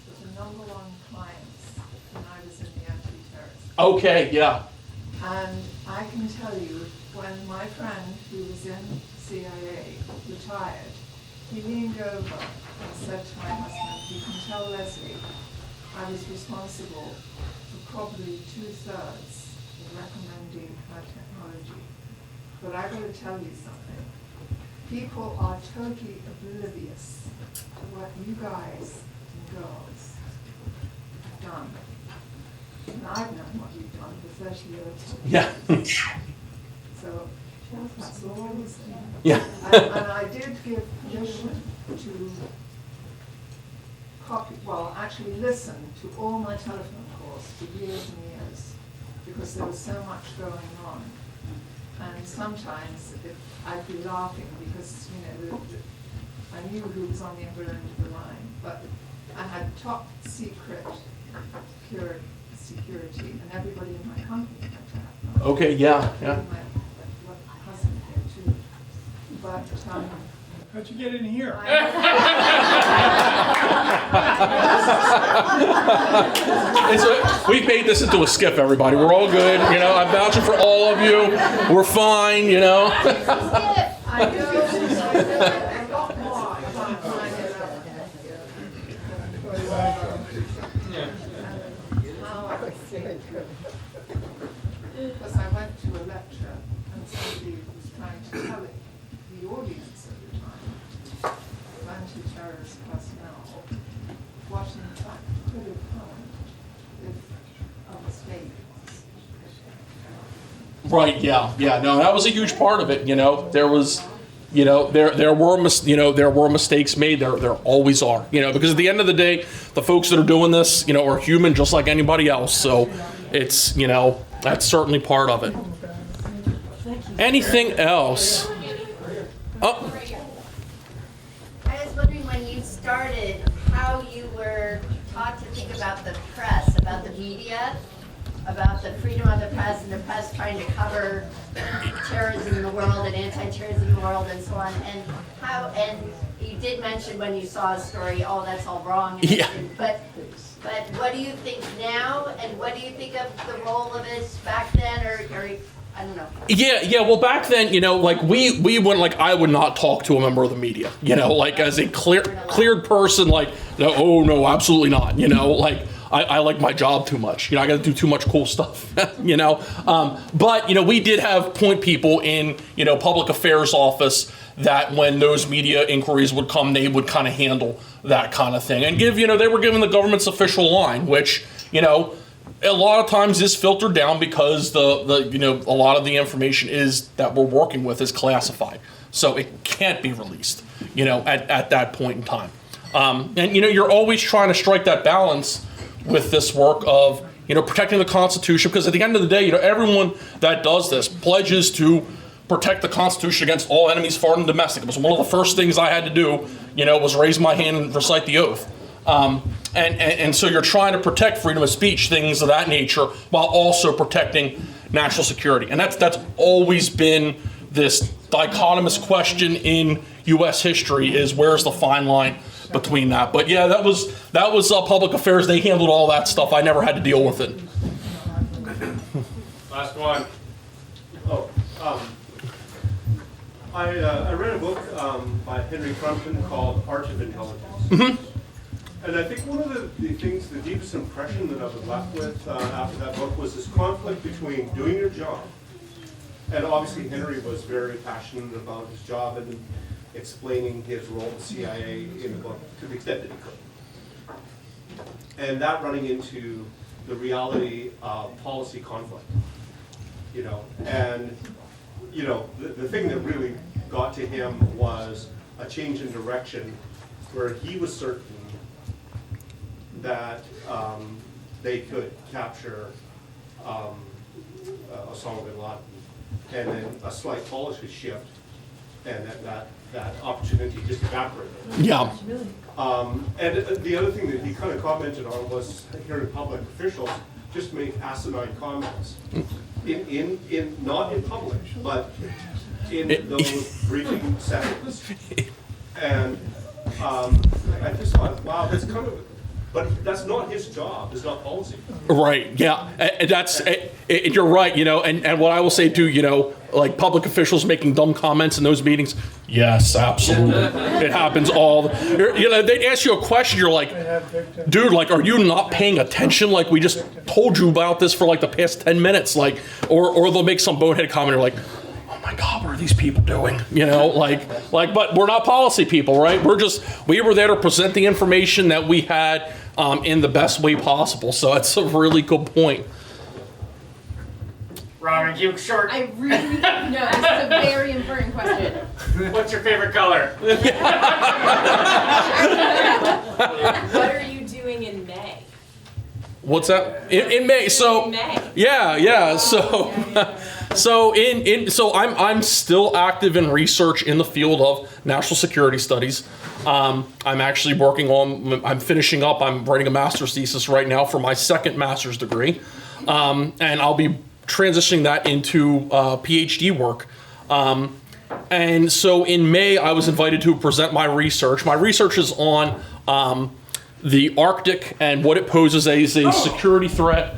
was the number one clients when I was in the anti-terrorist. Okay, yeah. And I can tell you, when my friend who was in CIA retired, he leaned over and said to my husband, "You can tell Leslie I was responsible for probably 2/3 of recommending her technology. But I gotta tell you something. People are totally oblivious to what you guys and girls have done. And I've known what you've done for 30 years. Yeah. So that's all I was saying. Yeah. And I did give permission to actually listen to all my telephone calls for years and years, because there was so much going on. And sometimes I'd be laughing because, you know, I knew who was on the other end of the line, but I had top secret security, and everybody in my company had to have that. Okay, yeah. My husband here too. But How'd you get in here? We've made this into a skip, everybody. We're all good. You know, I'm vouching for all of you. We're fine, you know. I got more. Because I went to a lecture and somebody was trying to tell the audience at the time, anti-terrorist personnel, what in fact could have happened if a mistake was. Right, yeah. No, that was a huge part of it, you know. There was, you know, there were mistakes made. There always are, you know, because at the end of the day, the folks that are doing this, you know, are human just like anybody else. So it's, you know, that's certainly part of it. Anything else? Oh, I was wondering when you started, how you were taught to think about the press, about the media, about the freedom of the press and the press trying to cover terrorism in the world and anti-terrorism in the world and so on, and you did mention when you saw a story, oh, that's all wrong. And yeah. But what do you think now, and what do you think of the role of it back then, or I don't know. Yeah. Well, back then, you know, like we wouldn't, like I would not talk to a member of the media, you know, like as a cleared person, like, oh no, absolutely not, you know, like I like my job too much, you know, I got to do too much cool stuff, you know. But you know, we did have point people in, you know, public affairs office that when those media inquiries would come, they would kind of handle that kind of thing and give, you know, they were given the government's official line, which, you know, a lot of times is filtered down because the you know, a lot of the information is that we're working with is classified, so it can't be released, you know, at that point in time. And you know, you're always trying to strike that balance with this work of, you know, protecting the Constitution, because at the end of the day, you know, everyone that does this pledges to protect the Constitution against all enemies, foreign and domestic. It was one of the first things I had to do, you know, was raise my hand and recite the oath. And so you're trying to protect freedom of speech, things of that nature, while also protecting national security. And that's always been this dichotomous question in U.S. history, is where's the fine line between that. But yeah, that was public affairs. They handled all that stuff. I never had to deal with it. Last one. I read a book by Henry Crumpton called Art of Intelligence. And I think one of the things, the deepest impression that I was left with after that book was this conflict between doing your job, and obviously Henry was very passionate about his job and explaining his role at the CIA in the book to the extent that he could. And that running into the reality of policy conflict, you know, and you know, the thing that really got to him was a change in direction where he was certain that they could capture Osama bin Laden, and then a slight policy shift, and that opportunity just evaporated. Yeah. And the other thing that he kind of commented on was hearing public officials just make asinine comments in not in public, but in those briefing settings. And I just thought, wow, that's kind of, but that's not his job. It's not policy. Right. Yeah. And that's you're right. You know, and what I will say too, you know, like public officials making dumb comments in those meetings. Yes, absolutely. It happens all. You know, they ask you a question. You're like, dude, like, are you not paying attention? Like, we just told you about this for like the past 10 minutes. Like, or they'll make some bonehead comment. You're like, oh my God, what are these people doing? You know, like, but we're not policy people, right? We were there to present the information that we had in the best way possible. So that's a really good point. Robin, you short. I really no. This is a very important question. What's your favorite color? What are you doing in May? What's that? In May. So In May. yeah. So I'm still active in research in the field of national security studies. I'm actually I'm finishing up. I'm writing a master's thesis right now for my second master's degree, and I'll be transitioning that into PhD work. And so in May, I was invited to present my research. My research is on the Arctic and what it poses as a security threat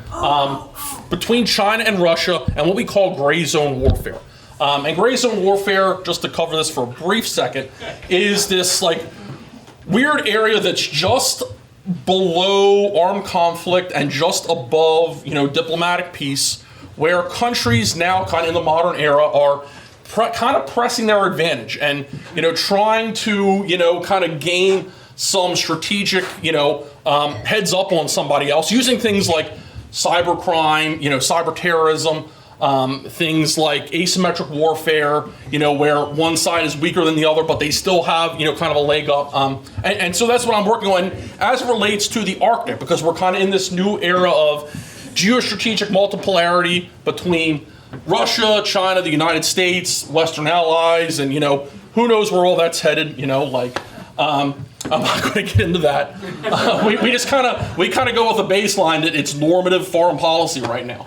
between China and Russia and what we call gray zone warfare. And gray zone warfare, just to cover this for a brief second, is this like weird area that's just below armed conflict and just above, you know, diplomatic peace, where countries now kind of in the modern era are kind of pressing their advantage and, you know, trying to, you know, kind of gain some strategic, you know, heads up on somebody else using things like cybercrime, you know, cyber terrorism, things like asymmetric warfare, you know, where one side is weaker than the other, but they still have, you know, kind of a leg up. And so that's what I'm working on as it relates to the Arctic, because we're kind of in this new era of geostrategic multipolarity between Russia, China, the United States, Western allies, and, you know, who knows where all that's headed, you know, like, I'm not going to get into that. We kind of go with a baseline that it's normative foreign policy right now.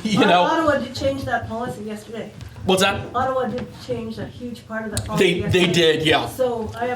You know, Ottawa did change that policy yesterday. What's that? Ottawa did change a huge part of that policy. They did, yeah. So I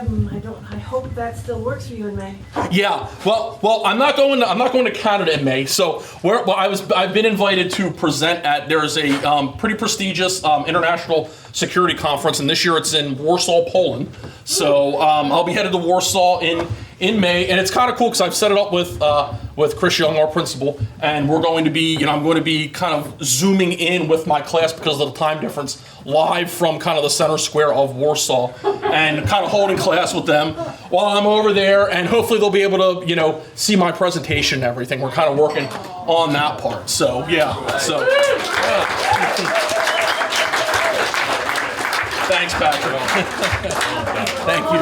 hope that still works for you in May. Yeah. Well, I'm not going to Canada in May. So I've been invited to present at there's a pretty prestigious international security conference, and this year it's in Warsaw, Poland. So I'll be headed to Warsaw in May, and it's kind of cool because I've set it up with Chris Young, our principal, and we're going to be, you know, I'm going to be kind of zooming in with my class because of the time difference, live from kind of the center square of Warsaw, and kind of holding class with them while I'm over there, and hopefully they'll be able to, you know, see my presentation and everything. We're kind of working on that part. So yeah. So. Thanks, Patrick. Thank you.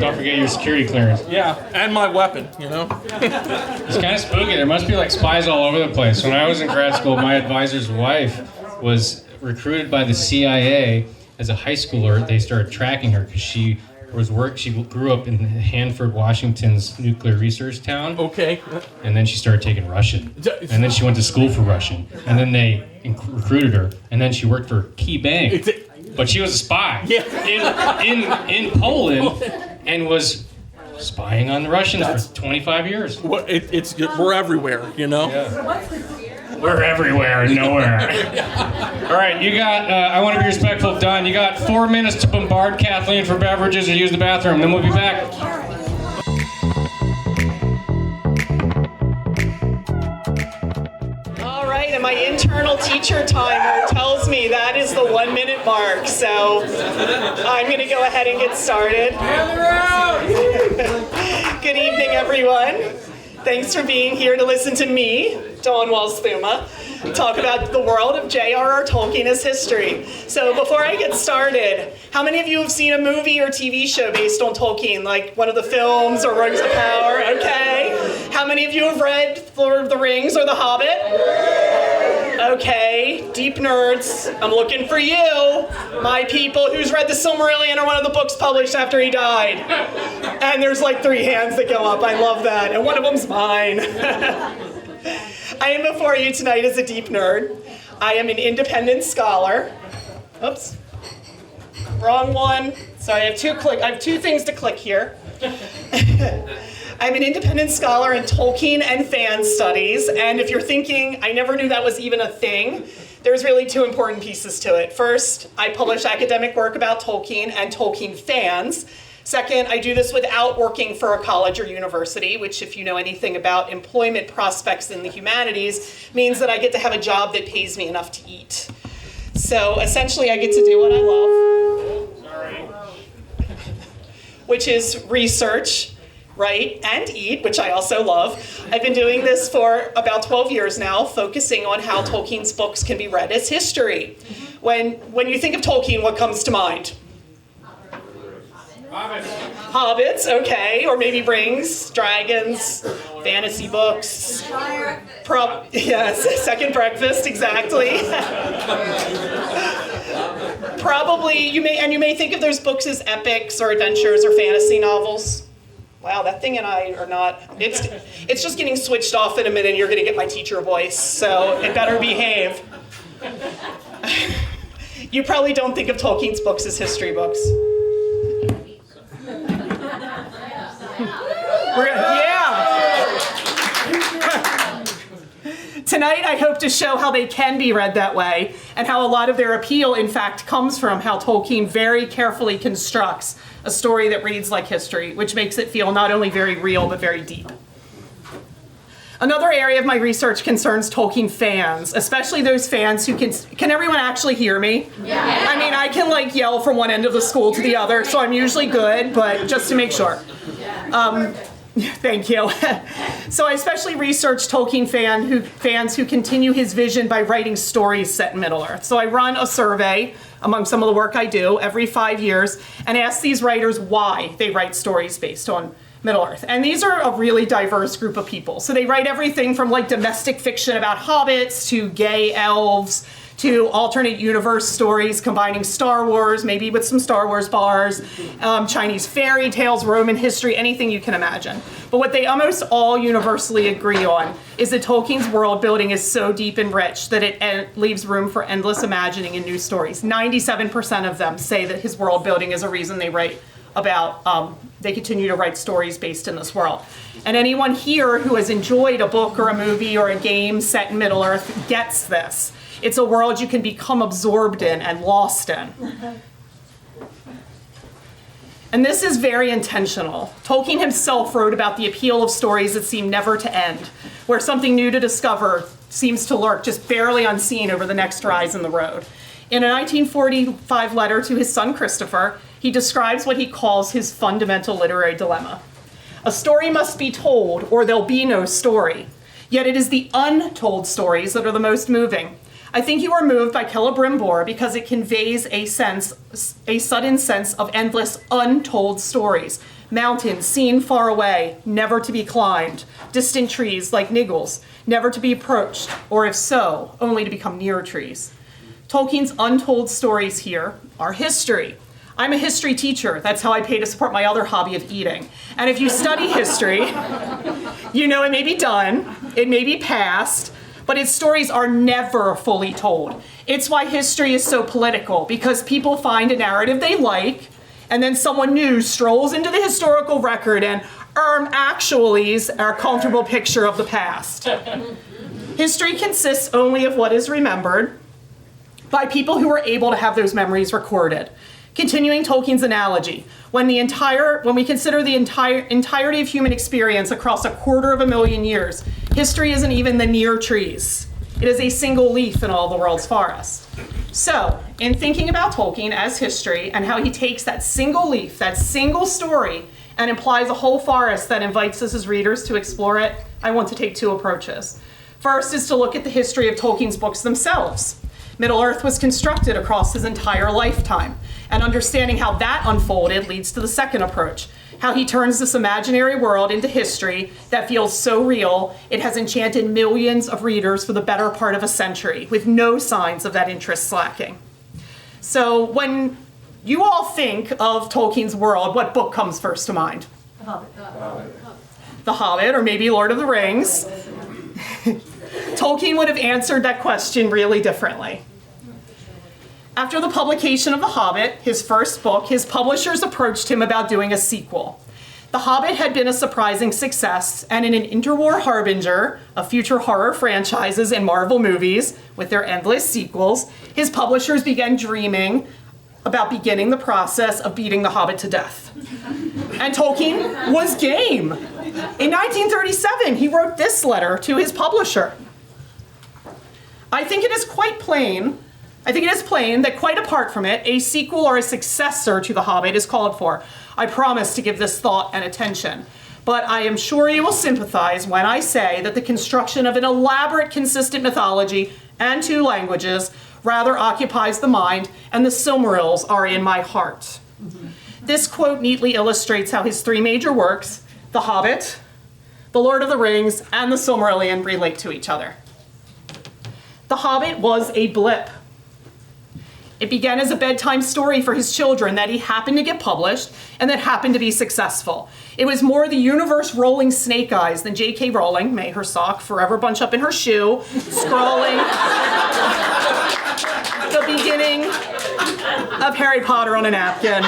Don't forget your security clearance. Yeah, and my weapon, you know. It's kind of spooky. There must be like spies all over the place. When I was in grad school, my advisor's wife was recruited by the CIA as a high schooler. They started tracking her because she grew up in Hanford, Washington's nuclear research town. Okay. And then she started taking Russian. And then she went to school for Russian. And then they recruited her. And then she worked for Key Bank. But she was a spy in Poland and was spying on the Russians for 25 years. We're everywhere, you know. Yeah. We're everywhere and nowhere. All right, you got, I want to be respectful of Don. You got 4 minutes to bombard Kathleen for beverages or use the bathroom, then we'll be back. All right, and my internal teacher timer tells me that is the 1 minute mark, so I'm going to go ahead and get started. Good evening, everyone. Thanks for being here to listen to me, Dawn Walls-Thumma, talk about the world of J.R.R. Tolkien as history. So before I get started, how many of you have seen a movie or TV show based on Tolkien, like one of the films or Rings of Power? Okay. How many of you have read Lord of the Rings or The Hobbit? Okay, deep nerds, I'm looking for you. My people, who's read The Silmarillion or one of the books published after he died? And there's like 3 hands that go up, I love that, and one of them's mine. I am before you tonight as a deep nerd. I am an independent scholar. Oops, wrong one. Sorry, I have 2 things to click here. I'm an independent scholar in Tolkien and fan studies, and if you're thinking, I never knew that was even a thing, there's really 2 important pieces to it. First, I publish academic work about Tolkien and Tolkien fans. Second, I do this without working for a college or university, which if you know anything about employment prospects in the humanities, means that I get to have a job that pays me enough to eat. So essentially I get to do what I love, which is research, write, and eat, which I also love. I've been doing this for about 12 years now, focusing on how Tolkien's books can be read as history. When you think of Tolkien, what comes to mind? Hobbits, okay, or maybe rings, dragons, fantasy books. Yes, Second Breakfast, exactly. Probably, you may think of those books as epics or adventures or fantasy novels. Wow, that thing and I are not, it's just getting switched off in a minute and you're gonna get my teacher voice, so it better behave. You probably don't think of Tolkien's books as history books. Tonight, I hope to show how they can be read that way, and how a lot of their appeal, in fact, comes from how Tolkien very carefully constructs a story that reads like history, which makes it feel not only very real, but very deep. Another area of my research concerns Tolkien fans, especially those fans who can everyone actually hear me? Yeah. I mean, I can like yell from one end of the school to the other, so I'm usually good, but just to make sure. Thank you. So I especially research Tolkien fans who continue his vision by writing stories set in Middle-earth. So I run a survey among some of the work I do every 5 years and ask these writers why they write stories based on Middle-earth. And these are a really diverse group of people. So they write everything from like domestic fiction about hobbits to gay elves to alternate universe stories combining Star Wars, maybe with some Star Wars bars, Chinese fairy tales, Roman history, anything you can imagine. But what they almost all universally agree on is that Tolkien's world building is so deep and rich that it leaves room for endless imagining and new stories. 97% of them say that his world building is a reason they write about, they continue to write stories based in this world. And anyone here who has enjoyed a book or a movie or a game set in Middle-earth gets this. It's a world you can become absorbed in and lost in. And this is very intentional. Tolkien himself wrote about the appeal of stories that seem never to end, where something new to discover seems to lurk just barely unseen over the next rise in the road. In a 1945 letter to his son Christopher, he describes what he calls his fundamental literary dilemma. A story must be told, or there'll be no story. Yet it is the untold stories that are the most moving. I think you are moved by Celebrimbor because it conveys a sudden sense of endless untold stories. Mountains seen far away, never to be climbed. Distant trees like Niggles, never to be approached, or if so, only to become near trees. Tolkien's untold stories here are history. I'm a history teacher. That's how I pay to support my other hobby of eating. And if you study history, you know it may be done, it may be past, but its stories are never fully told. It's why history is so political, because people find a narrative they like, and then someone new strolls into the historical record and actually's our comfortable picture of the past. History consists only of what is remembered by people who were able to have those memories recorded. Continuing Tolkien's analogy, when we consider the entirety of human experience across 250,000 years, history isn't even the near trees. It is a single leaf in all the world's forests. So, in thinking about Tolkien as history and how he takes that single leaf, that single story, and implies a whole forest that invites us as readers to explore it, I want to take two approaches. First is to look at the history of Tolkien's books themselves. Middle-earth was constructed across his entire lifetime, and understanding how that unfolded leads to the second approach, how he turns this imaginary world into history that feels so real it has enchanted millions of readers for the better part of a century, with no signs of that interest slacking. So when you all think of Tolkien's world, what book comes first to mind? The Hobbit. The Hobbit, or maybe Lord of the Rings. Tolkien would have answered that question really differently. After the publication of The Hobbit, his first book, his publishers approached him about doing a sequel. The Hobbit had been a surprising success, and in an interwar harbinger of future horror franchises and Marvel movies, with their endless sequels, his publishers began dreaming about beginning the process of beating The Hobbit to death. And Tolkien was game. In 1937, he wrote this letter to his publisher. I think it is plain that quite apart from it, a sequel or a successor to The Hobbit is called for. I promise to give this thought and attention. But I am sure you will sympathize when I say that the construction of an elaborate, consistent mythology and 2 languages rather occupies the mind, and the Silmarils are in my heart. This quote neatly illustrates how his 3 major works, The Hobbit, The Lord of the Rings, and the Silmarillion relate to each other. The Hobbit was a blip. It began as a bedtime story for his children that he happened to get published and that happened to be successful. It was more the universe rolling snake eyes than J.K. Rowling, may her sock forever bunch up in her shoe, scrawling the beginning of Harry Potter on a napkin.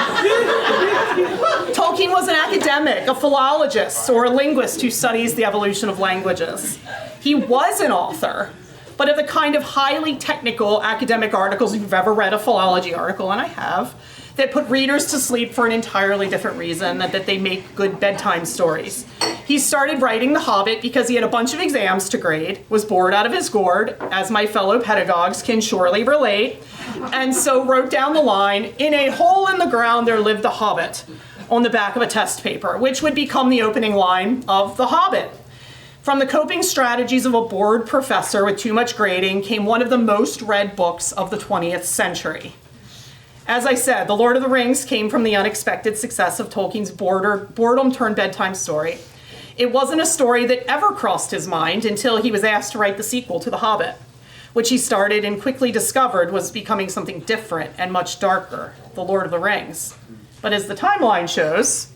Tolkien was an academic, a philologist, or a linguist who studies the evolution of languages. He was an author, but of the kind of highly technical academic articles, if you've ever read a philology article, and I have, that put readers to sleep for an entirely different reason, that they make good bedtime stories. He started writing The Hobbit because he had a bunch of exams to grade, was bored out of his gourd, as my fellow pedagogues can surely relate, and so wrote down the line, "In a hole in the ground there lived a hobbit," on the back of a test paper, which would become the opening line of The Hobbit. From the coping strategies of a bored professor with too much grading came one of the most read books of the 20th century. As I said, The Lord of the Rings came from the unexpected success of Tolkien's boredom-turned-bedtime story. It wasn't a story that ever crossed his mind until he was asked to write the sequel to The Hobbit, which he started and quickly discovered was becoming something different and much darker, The Lord of the Rings. But as the timeline shows,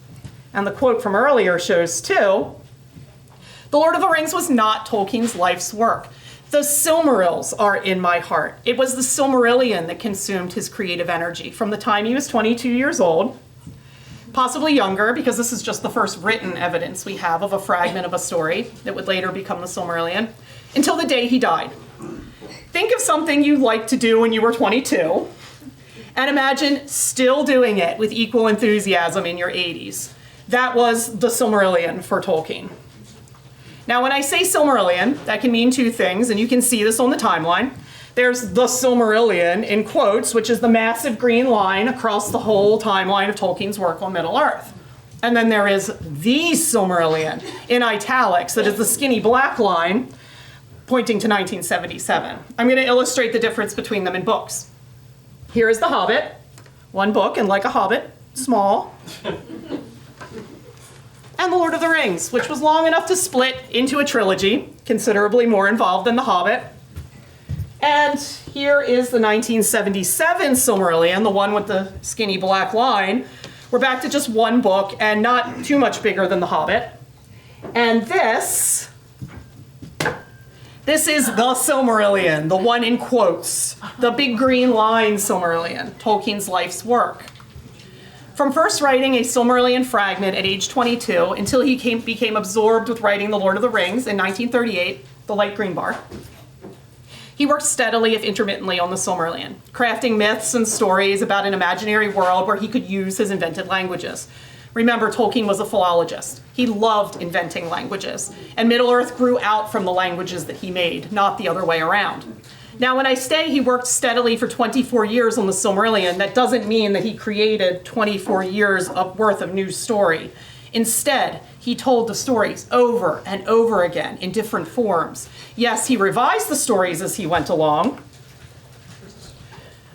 and the quote from earlier shows too, The Lord of the Rings was not Tolkien's life's work. The Silmarils are in my heart. It was the Silmarillion that consumed his creative energy from the time he was 22 years old, possibly younger, because this is just the first written evidence we have of a fragment of a story that would later become the Silmarillion, until the day he died. Think of something you liked to do when you were 22, and imagine still doing it with equal enthusiasm in your 80s. That was the Silmarillion for Tolkien. Now, when I say Silmarillion, that can mean 2 things, and you can see this on the timeline. There's the Silmarillion, in quotes, which is the massive green line across the whole timeline of Tolkien's work on Middle-earth. And then there is the Silmarillion, in italics, that is the skinny black line, pointing to 1977. I'm going to illustrate the difference between them in books. Here is The Hobbit, one book, and like a hobbit, small. And The Lord of the Rings, which was long enough to split into a trilogy, considerably more involved than The Hobbit. And here is the 1977 Silmarillion, the one with the skinny black line. We're back to just one book and not too much bigger than The Hobbit. And this is the Silmarillion, the one in quotes, the big green line Silmarillion, Tolkien's life's work. From first writing a Silmarillion fragment at age 22 until he became absorbed with writing The Lord of the Rings in 1938, the light green bar. He worked steadily, if intermittently, on the Silmarillion, crafting myths and stories about an imaginary world where he could use his invented languages. Remember, Tolkien was a philologist. He loved inventing languages, and Middle-earth grew out from the languages that he made, not the other way around. Now, when I say he worked steadily for 24 years on the Silmarillion, that doesn't mean that he created 24 years worth of new story. Instead, he told the stories over and over again in different forms. Yes, he revised the stories as he went along.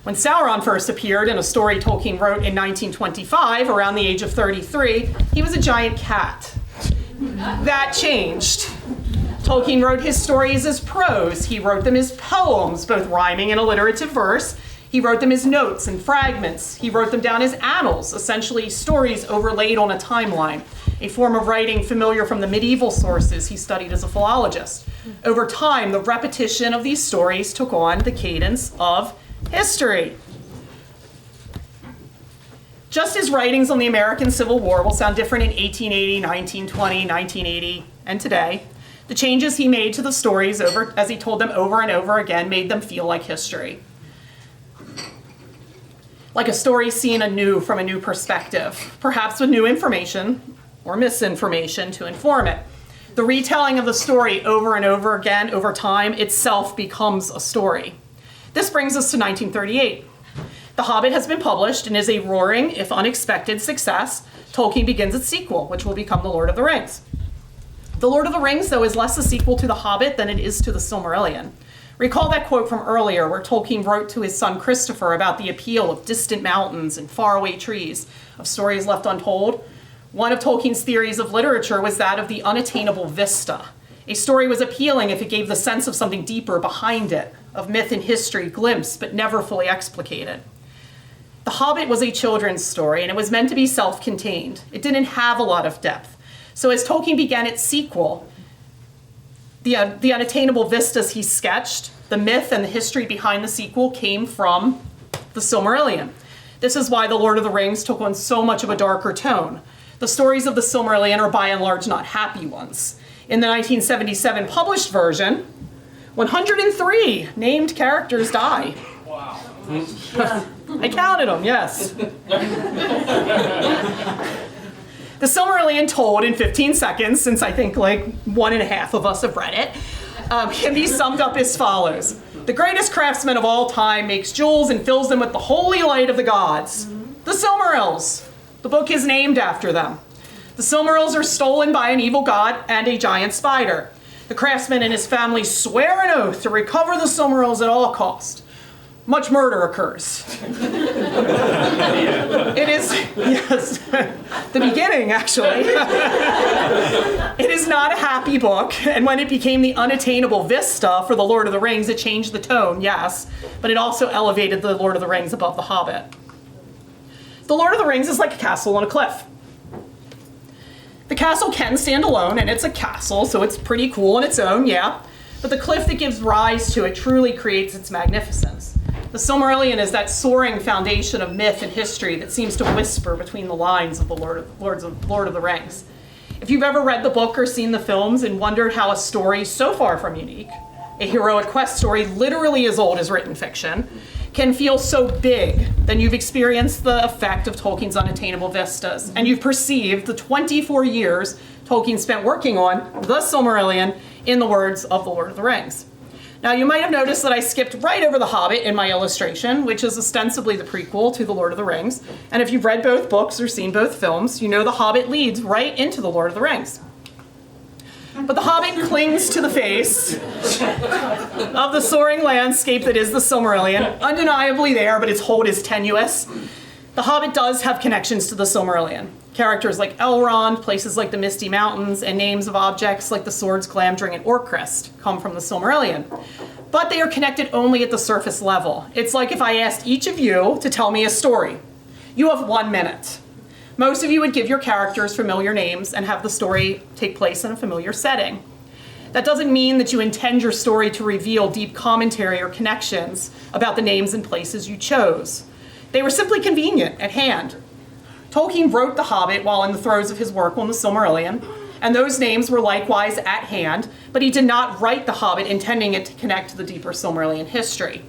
When Sauron first appeared in a story Tolkien wrote in 1925, around the age of 33, he was a giant cat. That changed. Tolkien wrote his stories as prose. He wrote them as poems, both rhyming and alliterative verse. He wrote them as notes and fragments. He wrote them down as annals, essentially stories overlaid on a timeline, a form of writing familiar from the medieval sources he studied as a philologist. Over time, the repetition of these stories took on the cadence of history. Just as writings on the American Civil War will sound different in 1880, 1920, 1980, and today, the changes he made to the stories as he told them over and over again made them feel like history. Like a story seen anew from a new perspective, perhaps with new information or misinformation to inform it. The retelling of the story over and over again over time itself becomes a story. This brings us to 1938. The Hobbit has been published and is a roaring, if unexpected, success. Tolkien begins its sequel, which will become The Lord of the Rings. The Lord of the Rings, though, is less a sequel to The Hobbit than it is to the Silmarillion. Recall that quote from earlier where Tolkien wrote to his son Christopher about the appeal of distant mountains and faraway trees, of stories left untold. One of Tolkien's theories of literature was that of the unattainable vista. A story was appealing if it gave the sense of something deeper behind it, of myth and history glimpsed but never fully explicated. The Hobbit was a children's story, and it was meant to be self-contained. It didn't have a lot of depth. So as Tolkien began its sequel, the unattainable vistas he sketched, the myth and the history behind the sequel came from the Silmarillion. This is why The Lord of the Rings took on so much of a darker tone. The stories of the Silmarillion are by and large not happy ones. In the 1977 published version, 103 named characters die. Wow. I counted them, yes. The Silmarillion, told in 15 seconds, since I think like 1.5 of us have read it, can be summed up as follows. The greatest craftsman of all time makes jewels and fills them with the holy light of the gods. The Silmarils. The book is named after them. The Silmarils are stolen by an evil god and a giant spider. The craftsman and his family swear an oath to recover the Silmarils at all cost. Much murder occurs. It is, yes, the beginning, actually. It is not a happy book, and when it became the unattainable vista for The Lord of the Rings, it changed the tone, yes, but it also elevated The Lord of the Rings above The Hobbit. The Lord of the Rings is like a castle on a cliff. The castle can stand alone, and it's a castle, so it's pretty cool on its own, yeah, but the cliff that gives rise to it truly creates its magnificence. The Silmarillion is that soaring foundation of myth and history that seems to whisper between the lines of the Lord of the Rings. If you've ever read the book or seen the films and wondered how a story so far from unique, a heroic quest story literally as old as written fiction, can feel so big, then you've experienced the effect of Tolkien's unattainable vistas, and you've perceived the 24 years Tolkien spent working on the Silmarillion in the words of The Lord of the Rings. Now, you might have noticed that I skipped right over The Hobbit in my illustration, which is ostensibly the prequel to The Lord of the Rings. And if you've read both books or seen both films, you know The Hobbit leads right into The Lord of the Rings. But The Hobbit clings to the face of the soaring landscape that is the Silmarillion, undeniably there, but its hold is tenuous. The Hobbit does have connections to the Silmarillion. Characters like Elrond, places like the Misty Mountains, and names of objects like the swords Glamdring and Orcrist come from the Silmarillion. But they are connected only at the surface level. It's like if I asked each of you to tell me a story. You have 1 minute. Most of you would give your characters familiar names and have the story take place in a familiar setting. That doesn't mean that you intend your story to reveal deep commentary or connections about the names and places you chose. They were simply convenient at hand. Tolkien wrote The Hobbit while in the throes of his work on the Silmarillion, and those names were likewise at hand, but he did not write The Hobbit intending it to connect to the deeper Silmarillion history.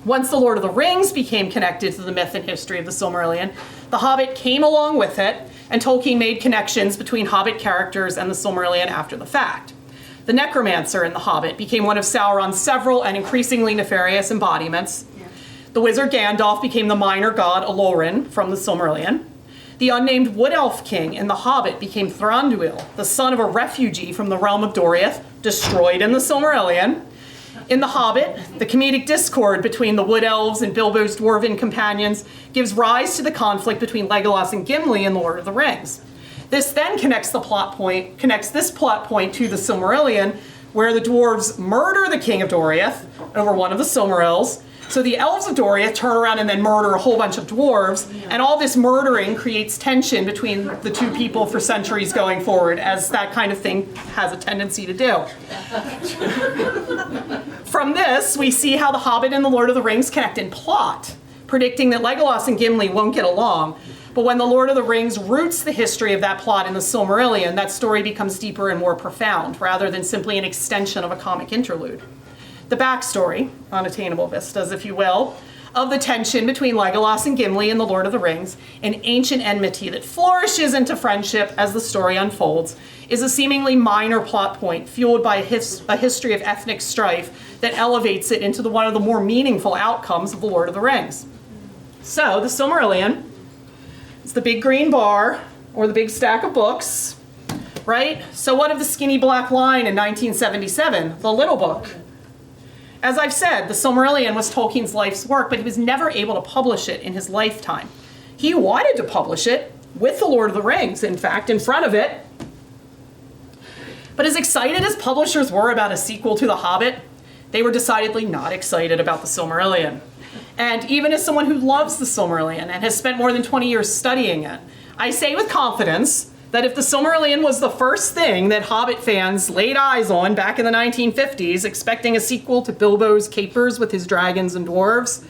Once The Lord of the Rings became connected to the myth and history of the Silmarillion, The Hobbit came along with it, and Tolkien made connections between Hobbit characters and the Silmarillion after the fact. The necromancer in The Hobbit became one of Sauron's several and increasingly nefarious embodiments. The wizard Gandalf became the minor god Olorin from the Silmarillion. The unnamed Wood Elf King in The Hobbit became Thranduil, the son of a refugee from the realm of Doriath, destroyed in the Silmarillion. In The Hobbit, the comedic discord between the Wood Elves and Bilbo's dwarven companions gives rise to the conflict between Legolas and Gimli in The Lord of the Rings. This then connects this plot point to the Silmarillion, where the dwarves murder the king of Doriath over one of the Silmarils. So the elves of Doriath turn around and then murder a whole bunch of dwarves, and all this murdering creates tension between the two people for centuries going forward, as that kind of thing has a tendency to do. From this, we see how The Hobbit and The Lord of the Rings connect in plot, predicting that Legolas and Gimli won't get along. But when The Lord of the Rings roots the history of that plot in the Silmarillion, that story becomes deeper and more profound, rather than simply an extension of a comic interlude. The backstory, unattainable vistas, if you will, of the tension between Legolas and Gimli in The Lord of the Rings, an ancient enmity that flourishes into friendship as the story unfolds, is a seemingly minor plot point fueled by a history of ethnic strife that elevates it into one of the more meaningful outcomes of The Lord of the Rings. So, the Silmarillion is the big green bar, or the big stack of books, right? So what of the skinny black line in 1977, the little book? As I've said, the Silmarillion was Tolkien's life's work, but he was never able to publish it in his lifetime. He wanted to publish it with The Lord of the Rings, in fact, in front of it. But as excited as publishers were about a sequel to The Hobbit, they were decidedly not excited about the Silmarillion. And even as someone who loves the Silmarillion and has spent more than 20 years studying it, I say with confidence that if the Silmarillion was the first thing that Hobbit fans laid eyes on back in the 1950s, expecting a sequel to Bilbo's capers with his dragons and dwarves,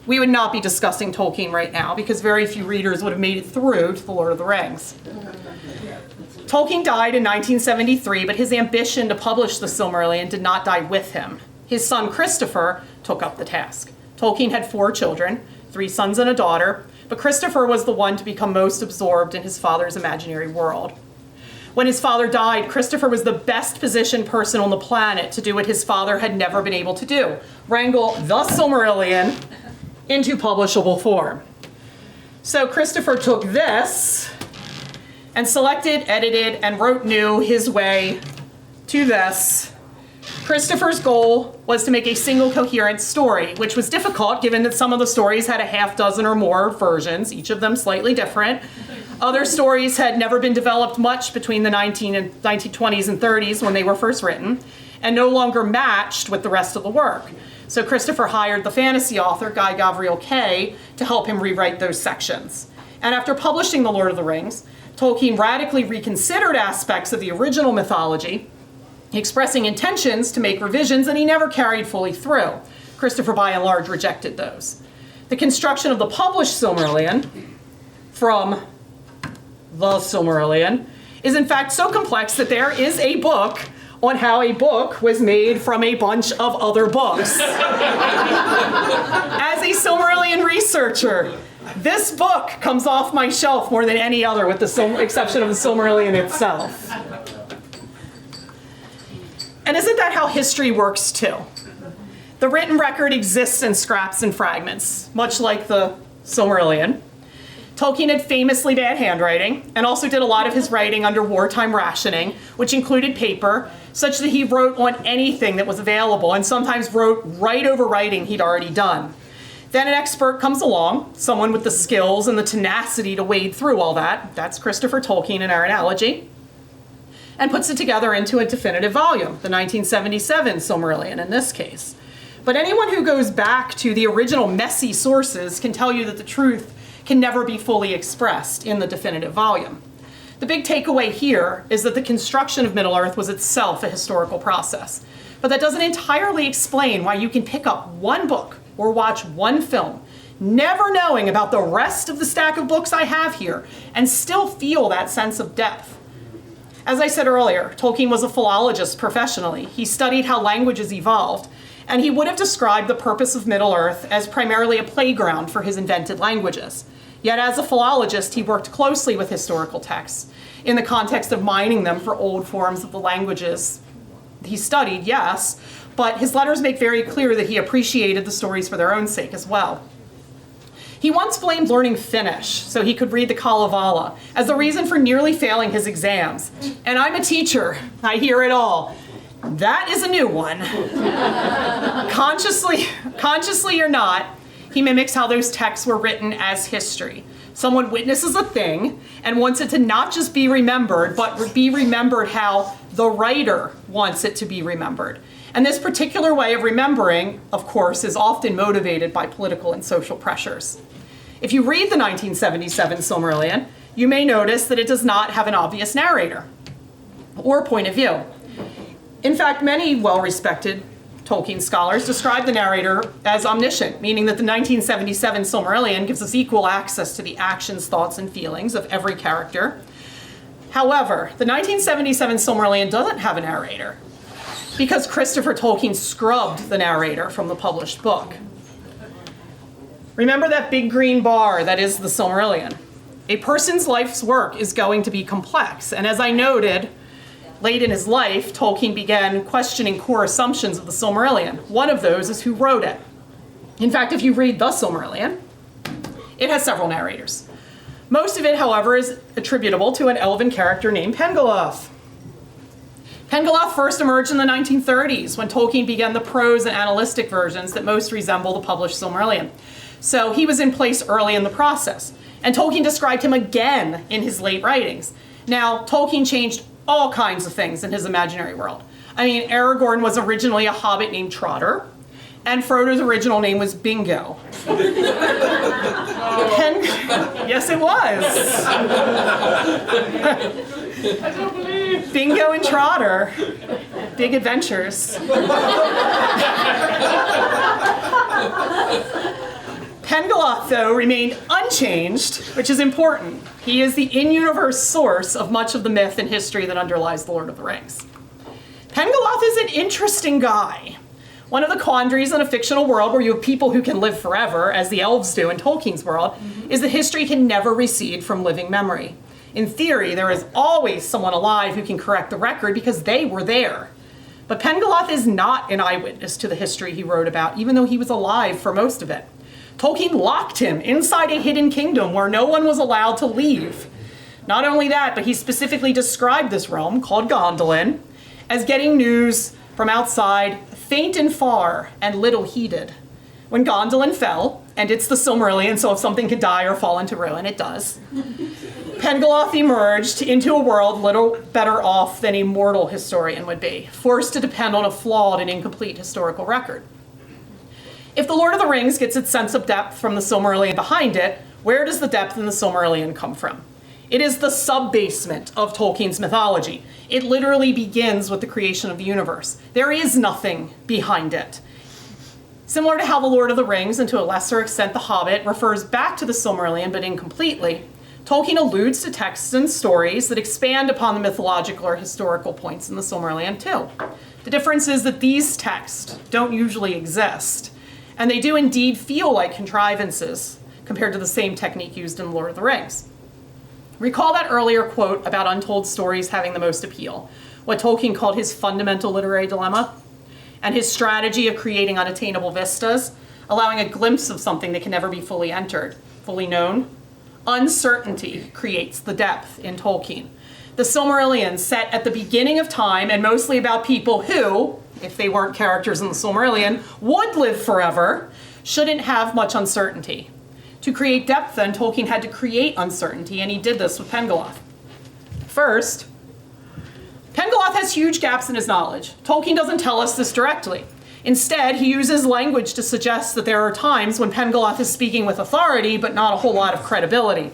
we would not be discussing Tolkien right now, because very few readers would have made it through to The Lord of the Rings. Tolkien died in 1973, but his ambition to publish the Silmarillion did not die with him. His son Christopher took up the task. Tolkien had 4 children, 3 sons and a daughter, but Christopher was the one to become most absorbed in his father's imaginary world. When his father died, Christopher was the best positioned person on the planet to do what his father had never been able to do: wrangle the Silmarillion into publishable form. So Christopher took this and selected, edited, and wrote new his way to this. Christopher's goal was to make a single coherent story, which was difficult given that some of the stories had a half dozen or more versions, each of them slightly different. Other stories had never been developed much between the 1920s and 30s when they were first written, and no longer matched with the rest of the work. So Christopher hired the fantasy author, Guy Gavriel Kay, to help him rewrite those sections. And after publishing The Lord of the Rings, Tolkien radically reconsidered aspects of the original mythology, expressing intentions to make revisions, and he never carried fully through. Christopher, by and large, rejected those. The construction of the published Silmarillion from the Silmarillion is in fact so complex that there is a book on how a book was made from a bunch of other books. As a Silmarillion researcher, this book comes off my shelf more than any other, with the exception of the Silmarillion itself. And isn't that how history works too? The written record exists in scraps and fragments, much like the Silmarillion. Tolkien had famously bad handwriting, and also did a lot of his writing under wartime rationing, which included paper, such that he wrote on anything that was available, and sometimes wrote right over writing he'd already done. Then an expert comes along, someone with the skills and the tenacity to wade through all that, that's Christopher Tolkien in our analogy, and puts it together into a definitive volume, the 1977 Silmarillion in this case. But anyone who goes back to the original messy sources can tell you that the truth can never be fully expressed in the definitive volume. The big takeaway here is that the construction of Middle-earth was itself a historical process. But that doesn't entirely explain why you can pick up one book or watch one film, never knowing about the rest of the stack of books I have here, and still feel that sense of depth. As I said earlier, Tolkien was a philologist professionally. He studied how languages evolved, and he would have described the purpose of Middle-earth as primarily a playground for his invented languages. Yet as a philologist, he worked closely with historical texts in the context of mining them for old forms of the languages he studied, yes, but his letters make very clear that he appreciated the stories for their own sake as well. He once blamed learning Finnish so he could read the Kalevala as the reason for nearly failing his exams. And I'm a teacher, I hear it all. That is a new one. Consciously or not, he mimics how those texts were written as history. Someone witnesses a thing and wants it to not just be remembered, but be remembered how the writer wants it to be remembered. And this particular way of remembering, of course, is often motivated by political and social pressures. If you read the 1977 Silmarillion, you may notice that it does not have an obvious narrator or point of view. In fact, many well-respected Tolkien scholars describe the narrator as omniscient, meaning that the 1977 Silmarillion gives us equal access to the actions, thoughts, and feelings of every character. However, the 1977 Silmarillion doesn't have a narrator because Christopher Tolkien scrubbed the narrator from the published book. Remember that big green bar that is the Silmarillion. A person's life's work is going to be complex, and as I noted, late in his life, Tolkien began questioning core assumptions of the Silmarillion. One of those is who wrote it. In fact, if you read the Silmarillion, it has several narrators. Most of it, however, is attributable to an elven character named Pengaloth. Pengaloth first emerged in the 1930s when Tolkien began the prose and analytic versions that most resemble the published Silmarillion. So he was in place early in the process. And Tolkien described him again in his late writings. Now, Tolkien changed all kinds of things in his imaginary world. I mean, Aragorn was originally a hobbit named Trotter, and Frodo's original name was Bingo. Yes, it was. I don't believe. Bingo and Trotter. Big adventures. Pengaloth, though, remained unchanged, which is important. He is the in-universe source of much of the myth and history that underlies The Lord of the Rings. Pengaloth is an interesting guy. One of the quandaries in a fictional world where you have people who can live forever, as the elves do in Tolkien's world, is that history can never recede from living memory. In theory, there is always someone alive who can correct the record because they were there. But Pengaloth is not an eyewitness to the history he wrote about, even though he was alive for most of it. Tolkien locked him inside a hidden kingdom where no one was allowed to leave. Not only that, but he specifically described this realm, called Gondolin, as getting news from outside, faint and far, and little heeded. When Gondolin fell, and it's the Silmarillion, so if something could die or fall into ruin, it does, Pengaloth emerged into a world little better off than a mortal historian would be, forced to depend on a flawed and incomplete historical record. If The Lord of the Rings gets its sense of depth from the Silmarillion behind it, where does the depth in the Silmarillion come from? It is the sub-basement of Tolkien's mythology. It literally begins with the creation of the universe. There is nothing behind it. Similar to how The Lord of the Rings, and to a lesser extent The Hobbit, refers back to the Silmarillion but incompletely, Tolkien alludes to texts and stories that expand upon the mythological or historical points in the Silmarillion too. The difference is that these texts don't usually exist, and they do indeed feel like contrivances compared to the same technique used in The Lord of the Rings. Recall that earlier quote about untold stories having the most appeal, what Tolkien called his fundamental literary dilemma, and his strategy of creating unattainable vistas, allowing a glimpse of something that can never be fully entered, fully known. Uncertainty creates the depth in Tolkien. The Silmarillion, set at the beginning of time and mostly about people who, if they weren't characters in the Silmarillion, would live forever, shouldn't have much uncertainty. To create depth, then, Tolkien had to create uncertainty, and he did this with Pengaloth. First, Pengaloth has huge gaps in his knowledge. Tolkien doesn't tell us this directly. Instead, he uses language to suggest that there are times when Pengaloth is speaking with authority, but not a whole lot of credibility.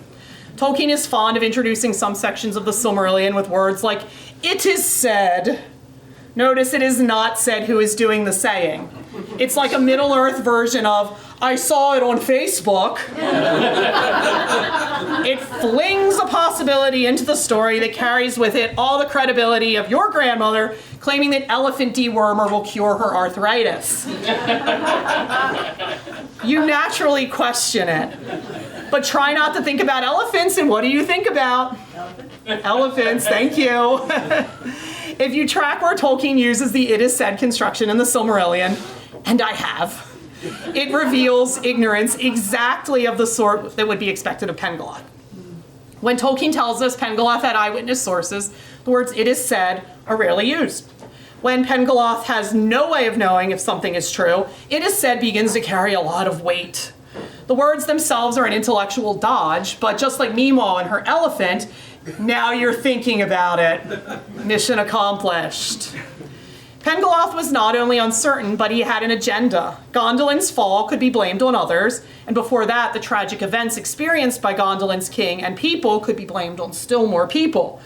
Tolkien is fond of introducing some sections of the Silmarillion with words like, "it is said." Notice it is not said who is doing the saying. It's like a Middle-earth version of, "I saw it on Facebook." It flings a possibility into the story that carries with it all the credibility of your grandmother claiming that elephant dewormer will cure her arthritis. You naturally question it, but try not to think about elephants, and what do you think about? Elephants, thank you. If you track where Tolkien uses the "it is said" construction in the Silmarillion, and I have, it reveals ignorance exactly of the sort that would be expected of Pengaloth. When Tolkien tells us Pengaloth had eyewitness sources, the words "it is said" are rarely used. When Pengaloth has no way of knowing if something is true, "it is said" begins to carry a lot of weight. The words themselves are an intellectual dodge, but just like Meemaw and her elephant, now you're thinking about it. Mission accomplished. Pengaloth was not only uncertain, but he had an agenda. Gondolin's fall could be blamed on others, and before that, the tragic events experienced by Gondolin's king and people could be blamed on still more people.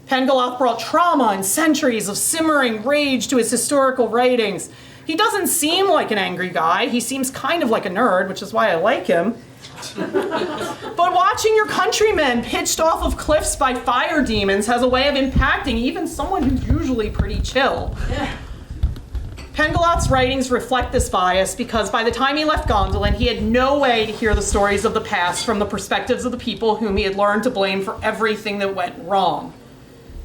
Pengaloth brought trauma and centuries of simmering rage to his historical writings. He doesn't seem like an angry guy. He seems kind of like a nerd, which is why I like him. But watching your countrymen pitched off of cliffs by fire demons has a way of impacting even someone who's usually pretty chill. Pengaloth's writings reflect this bias because by the time he left Gondolin, he had no way to hear the stories of the past from the perspectives of the people whom he had learned to blame for everything that went wrong.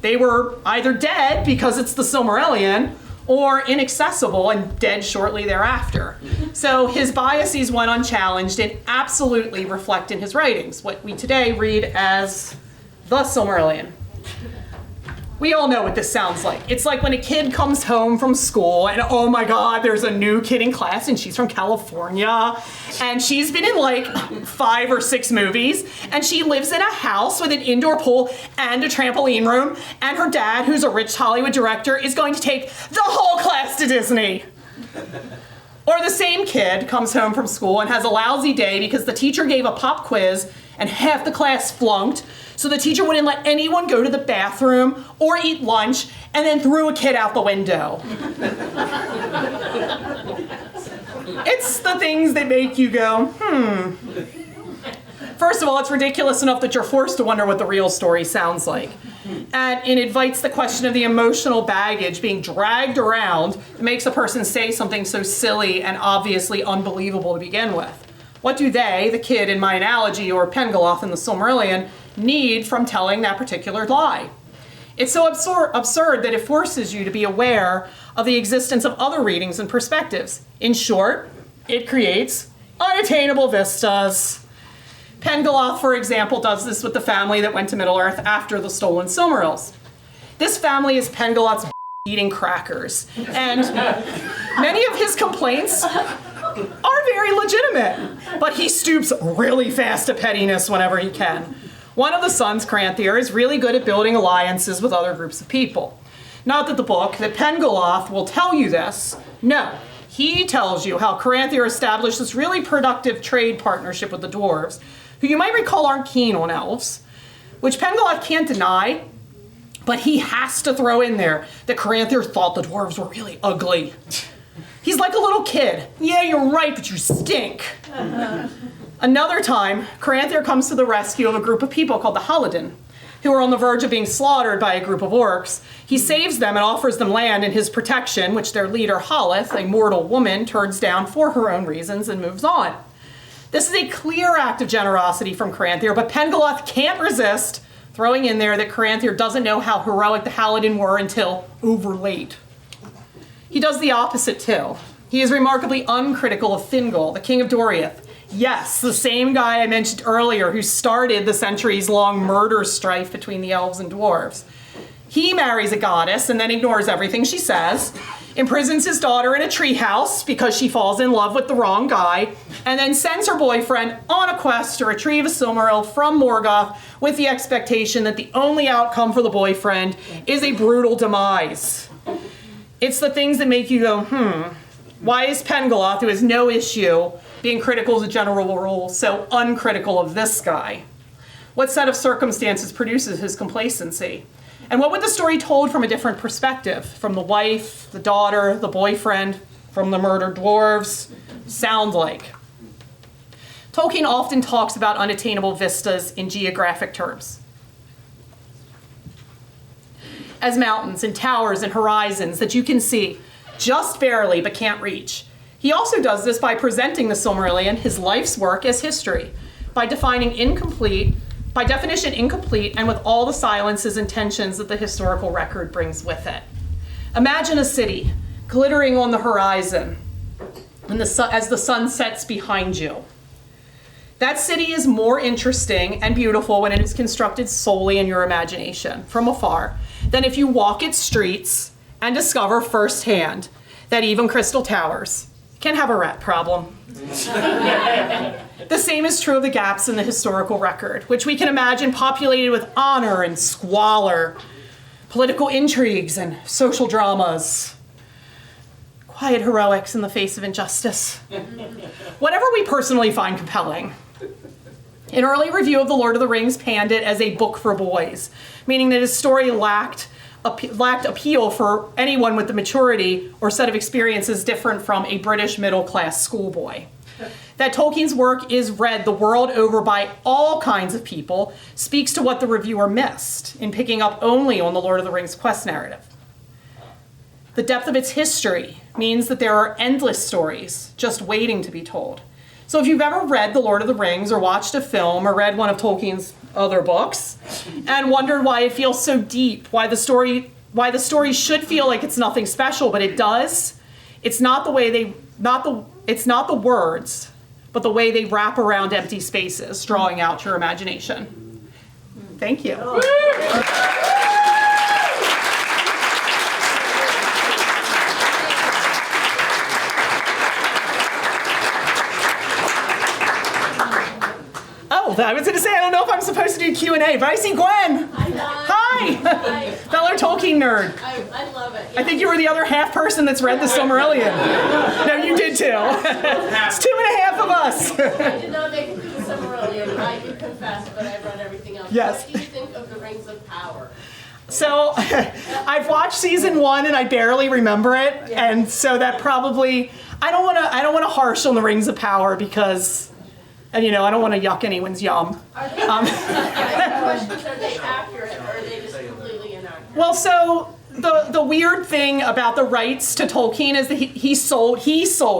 They were either dead because it's the Silmarillion, or inaccessible and dead shortly thereafter. So his biases went unchallenged and absolutely reflect in his writings, what we today read as the Silmarillion. We all know what this sounds like. It's like when a kid comes home from school and, oh my God, there's a new kid in class and she's from California and she's been in like 5 or 6 movies and she lives in a house with an indoor pool and a trampoline room and her dad, who's a rich Hollywood director, is going to take the whole class to Disney. Or the same kid comes home from school and has a lousy day because the teacher gave a pop quiz and half the class flunked, so the teacher wouldn't let anyone go to the bathroom or eat lunch and then threw a kid out the window. It's the things that make you go, First of all, it's ridiculous enough that you're forced to wonder what the real story sounds like. And it invites the question of the emotional baggage being dragged around that makes a person say something so silly and obviously unbelievable to begin with. What do they, the kid in my analogy, or Pengaloth in the Silmarillion, need from telling that particular lie? It's so absurd that it forces you to be aware of the existence of other readings and perspectives. In short, it creates unattainable vistas. Pengaloth, for example, does this with the family that went to Middle-earth after the stolen Silmarils. This family is Pengaloth's eating crackers, and many of his complaints are very legitimate, but he stoops really fast to pettiness whenever he can. One of the sons, Cranthir, is really good at building alliances with other groups of people. Not that Pengaloth will tell you this. No, he tells you how Cranthir established this really productive trade partnership with the dwarves, who you might recall aren't keen on elves, which Pengaloth can't deny, but he has to throw in there that Cranthir thought the dwarves were really ugly. He's like a little kid. Yeah, you're right, but you stink. Another time, Cranthir comes to the rescue of a group of people called the Halidin, who are on the verge of being slaughtered by a group of orcs. He saves them and offers them land in his protection, which their leader, Halith, a mortal woman, turns down for her own reasons and moves on. This is a clear act of generosity from Cranthir, but Pengaloth can't resist throwing in there that Cranthir doesn't know how heroic the Halidin were until over late. He does the opposite too. He is remarkably uncritical of Thingol, the king of Doriath. Yes, the same guy I mentioned earlier who started the centuries-long murder strife between the elves and dwarves. He marries a goddess and then ignores everything she says, imprisons his daughter in a treehouse because she falls in love with the wrong guy, and then sends her boyfriend on a quest to retrieve a Silmaril from Morgoth with the expectation that the only outcome for the boyfriend is a brutal demise. It's the things that make you go, why is Pengaloth, who has no issue being critical as a general rule, so uncritical of this guy? What set of circumstances produces his complacency? And what would the story told from a different perspective? From the wife, the daughter, the boyfriend, from the murdered dwarves, sound like? Tolkien often talks about unattainable vistas in geographic terms, as mountains and towers and horizons that you can see just barely but can't reach. He also does this by presenting the Silmarillion, his life's work, as history, by definition incomplete, and with all the silences and tensions that the historical record brings with it. Imagine a city glittering on the horizon as the sun sets behind you. That city is more interesting and beautiful when it is constructed solely in your imagination, from afar, than if you walk its streets and discover firsthand that even Crystal Towers can have a rat problem. The same is true of the gaps in the historical record, which we can imagine populated with honor and squalor, political intrigues and social dramas, quiet heroics in the face of injustice. Whatever we personally find compelling. An early review of The Lord of the Rings panned it as a book for boys, meaning that his story lacked appeal for anyone with the maturity or set of experiences different from a British middle-class schoolboy. That Tolkien's work is read the world over by all kinds of people speaks to what the reviewer missed in picking up only on the Lord of the Rings quest narrative. The depth of its history means that there are endless stories just waiting to be told. So if you've ever read The Lord of the Rings or watched a film or read one of Tolkien's other books and wondered why it feels so deep, why the story should feel like it's nothing special, but it does, it's not the words, but the way they wrap around empty spaces, drawing out your imagination. Thank you. I was going to say, I don't know if I'm supposed to do Q&A, but I see Gwen. Hi. Fellow Tolkien nerd. I love it. Yeah. I think you were the other half person that's read the Silmarillion. No, you did too. It's 2.5 of us. I did not make it through the Silmarillion, I can confess, but I've read everything else. Yes. What do you think of the Rings of Power? So I've watched season 1 and I barely remember it, and so that probably I don't want to harsh on the Rings of Power because. And I don't want to yuck anyone's yum. Are they, questions, are they accurate or are they just completely inaccurate? Well, so the weird thing about the rights to Tolkien is that he sold,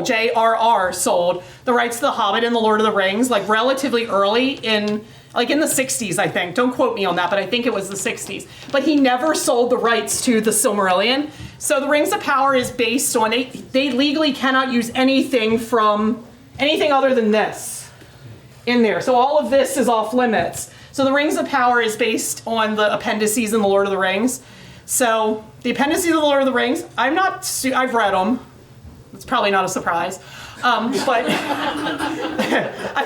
J.R.R. sold the rights to The Hobbit and The Lord of the Rings like relatively early in the 60s, I think. Don't quote me on that, but I think it was the 60s. But he never sold the rights to the Silmarillion. So the Rings of Power is based on, they legally cannot use anything other than this in there. So all of this is off limits. So the Rings of Power is based on the appendices in The Lord of the Rings. So the appendices of The Lord of the Rings, I've read them. It's probably not a surprise. But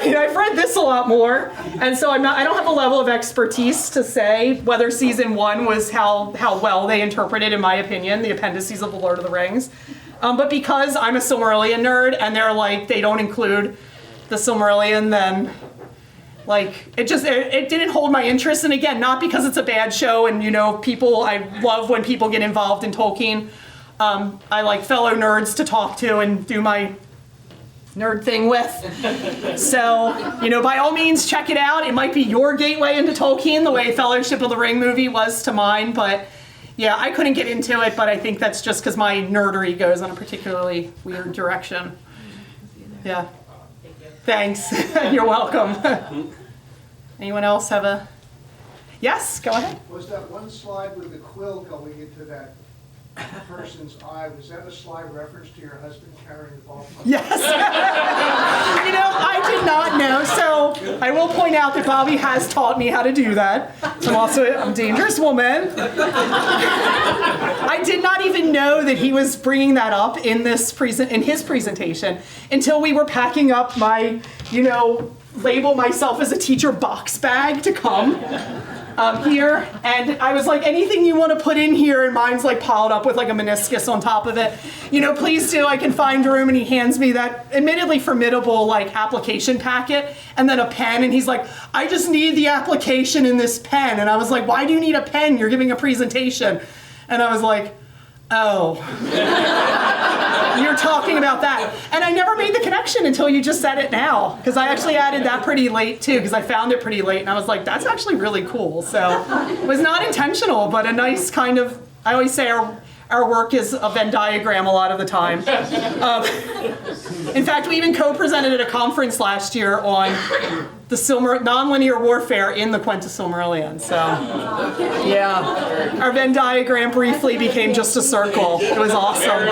I've read this a lot more. And so I don't have a level of expertise to say whether season 1 was how well they interpreted, in my opinion, the appendices of The Lord of the Rings. But because I'm a Silmarillion nerd and they don't include the Silmarillion, then it didn't hold my interest. And again, not because it's a bad show and I love when people get involved in Tolkien. I like fellow nerds to talk to and do my nerd thing with. So, by all means check it out. It might be your gateway into Tolkien the way Fellowship of the Ring movie was to mine, but yeah, I couldn't get into it, but I think that's just because my nerdery goes in a particularly weird direction. Yeah. Thanks. You're welcome. Anyone else have a... Yes, go ahead. Was that one slide with the quill going into that person's eye, was that a slide reference to your husband carrying the ball? Yes. I did not know. So I will point out that Bobby has taught me how to do that. I'm also a dangerous woman. I did not even know that he was bringing that up in his presentation until we were packing up my, label myself as a teacher box bag to come. Here, and I was like, anything you want to put in here, and mine's piled up with a meniscus on top of it. Please do, I can find room. And he hands me that admittedly formidable application packet and then a pen, and he's like, I just need the application in this pen. And I was like, why do you need a pen? You're giving a presentation. And I was like, Oh. You're talking about that. And I never made the connection until you just said it now, because I actually added that pretty late too, because I found it pretty late and I was like, that's actually really cool. So it was not intentional, but a nice kind of, I always say our work is a Venn diagram a lot of the time. In fact, we even co-presented at a conference last year on the nonlinear warfare in the Quenta Silmarillion. So, yeah, our Venn diagram briefly became just a circle. It was awesome.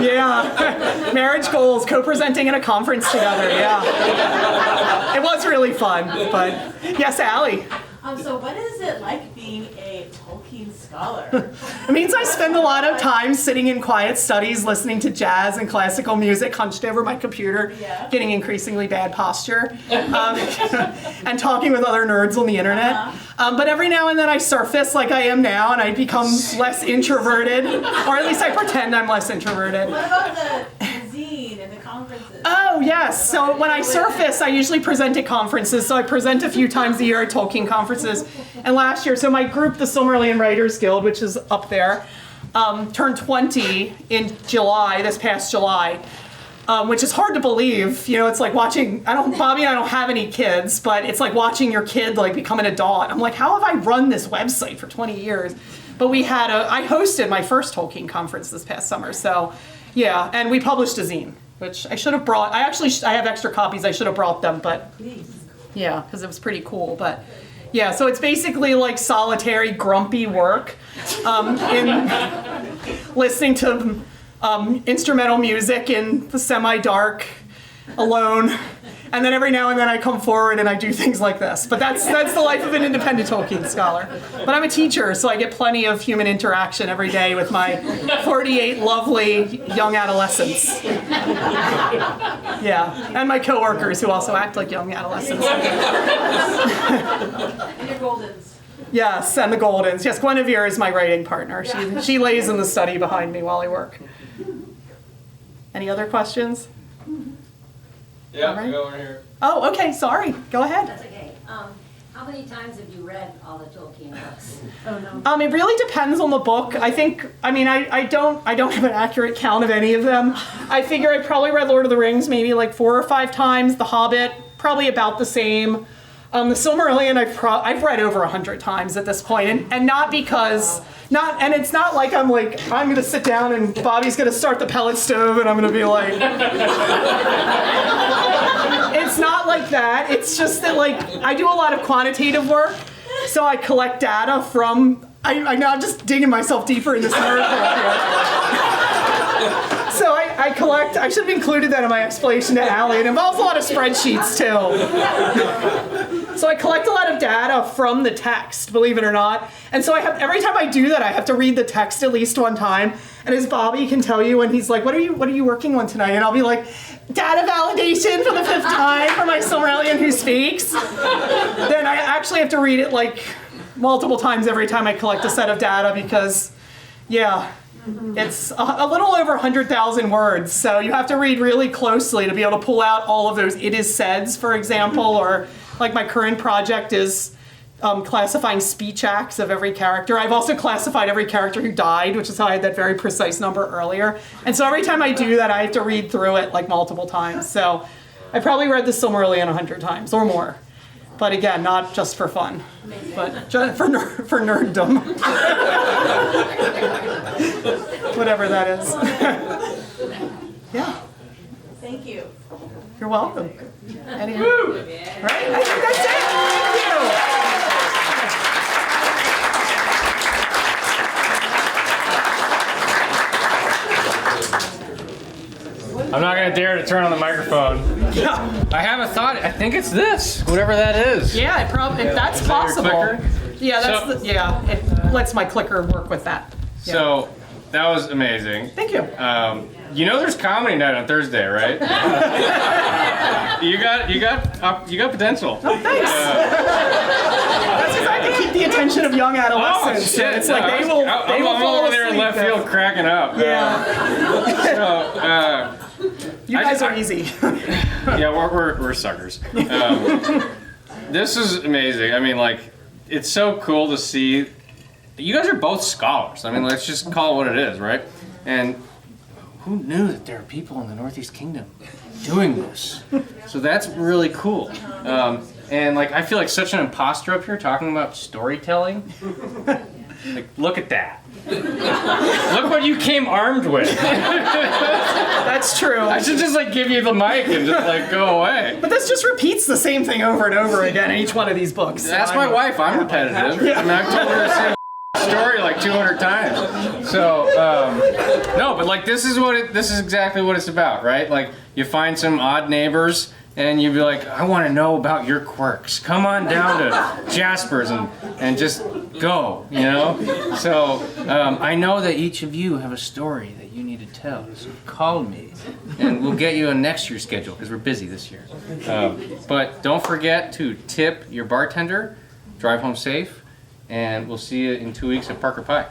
Yeah, marriage goals, co-presenting at a conference together. Yeah, it was really fun. But yes, Allie. So what is it like being a Tolkien scholar? It means I spend a lot of time sitting in quiet studies, listening to jazz and classical music, hunched over my computer, getting increasingly bad posture, and talking with other nerds on the internet. But every now and then I surface like I am now, and I become less introverted, or at least I pretend I'm less introverted. What about the zine and the conferences? Oh, yes. So when I surface, I usually present at conferences. So I present a few times a year at Tolkien conferences. And last year, so my group, the Silmarillion Writers Guild, which is up there, turned 20 in July, this past July, which is hard to believe. You know, it's like watching, Bobby and I don't have any kids, but it's like watching your kid like become an adult. I'm like, how have I run this website for 20 years? But I hosted my first Tolkien conference this past summer. So yeah, and we published a zine, which I should have brought. I have extra copies. I should have brought them, but yeah, because it was pretty cool. But yeah, so it's basically like solitary, grumpy work in listening to instrumental music in the semi-dark, alone. And then every now and then I come forward and I do things like this. But that's the life of an independent Tolkien scholar. But I'm a teacher, so I get plenty of human interaction every day with my 48 lovely young adolescents. Yeah, and my coworkers who also act like young adolescents. And your Goldens. Yes, and the Goldens. Yes, Guinevere is my writing partner. She lays in the study behind me while I work. Any other questions? Yeah, right. go over here. Oh, okay, sorry. Go ahead. That's okay. How many times have you read all the Tolkien books? Oh no. It really depends on the book. I don't have an accurate count of any of them. I figure I probably read Lord of the Rings maybe like 4 or 5 times. The Hobbit, probably about the same. The Silmarillion I've read over 100 times at this point, and not because and it's not like I'm gonna sit down and Bobby's gonna start the pellet stove and I'm gonna be like. It's not like that. It's just that like I do a lot of quantitative work, so I collect data from. I'm just digging myself deeper in this nerd hole here. So I collect. I should have included that in my explanation to Allie. It involves a lot of spreadsheets too. So I collect a lot of data from the text, believe it or not. And so every time I do that, I have to read the text at least one time. And as Bobby can tell you, when he's like, what are you working on tonight? And I'll be like, data validation for the 5th time for my Silmarillion Who Speaks. Then I actually have to read it like multiple times every time I collect a set of data because, yeah, it's a little over 100,000 words. So you have to read really closely to be able to pull out all of those it is saids, for example, or like my current project is classifying speech acts of every character. I've also classified every character who died, which is how I had that very precise number earlier. And so every time I do that, I have to read through it like multiple times. So I probably read the Silmarillion 100 times or more. But again, not just for fun, but just for nerddom. Whatever that is. Yeah. Thank you. You're welcome. Right? I think that's it. Thank you. I'm not gonna dare to turn on the microphone. Yeah. I have a thought. I think it's this, whatever that is. Yeah, that's possible. Yeah, it lets my clicker work with that. Yeah. So that was amazing. Thank you. You know, there's comedy night on Thursday, right? you got potential. Oh, thanks. That's because I have to keep the attention of young adolescents. Oh, shit. So it's like they will I'm fall over there in asleep left field cracking up. Yeah. You guys are easy. Yeah, we're suckers. This is amazing. I mean, like, it's so cool to see you guys are both scholars. I mean, let's just call it what it is, right? And who knew that there are people in the Northeast Kingdom doing this? So that's really cool. And like, I feel like such an imposter up here talking about storytelling. Like, look at that. Look what you came armed with. That's true. I should just like give you the mic and just like go away. But this just repeats the same thing over and over again in each one of these books. So That's my wife. I'm repetitive. I mean, I've told her the same story like 200 times. So no, but like this is exactly what it's about, right? Like you find some odd neighbors and you'd be like, I want to know about your quirks. Come on down to Jasper's and just go, you know? So I know that each of you have a story that you need to tell. So call me and we'll get you on next year's schedule because we're busy this year. But don't forget to tip your bartender, drive home safe, and we'll see you in 2 weeks at Parker Pie.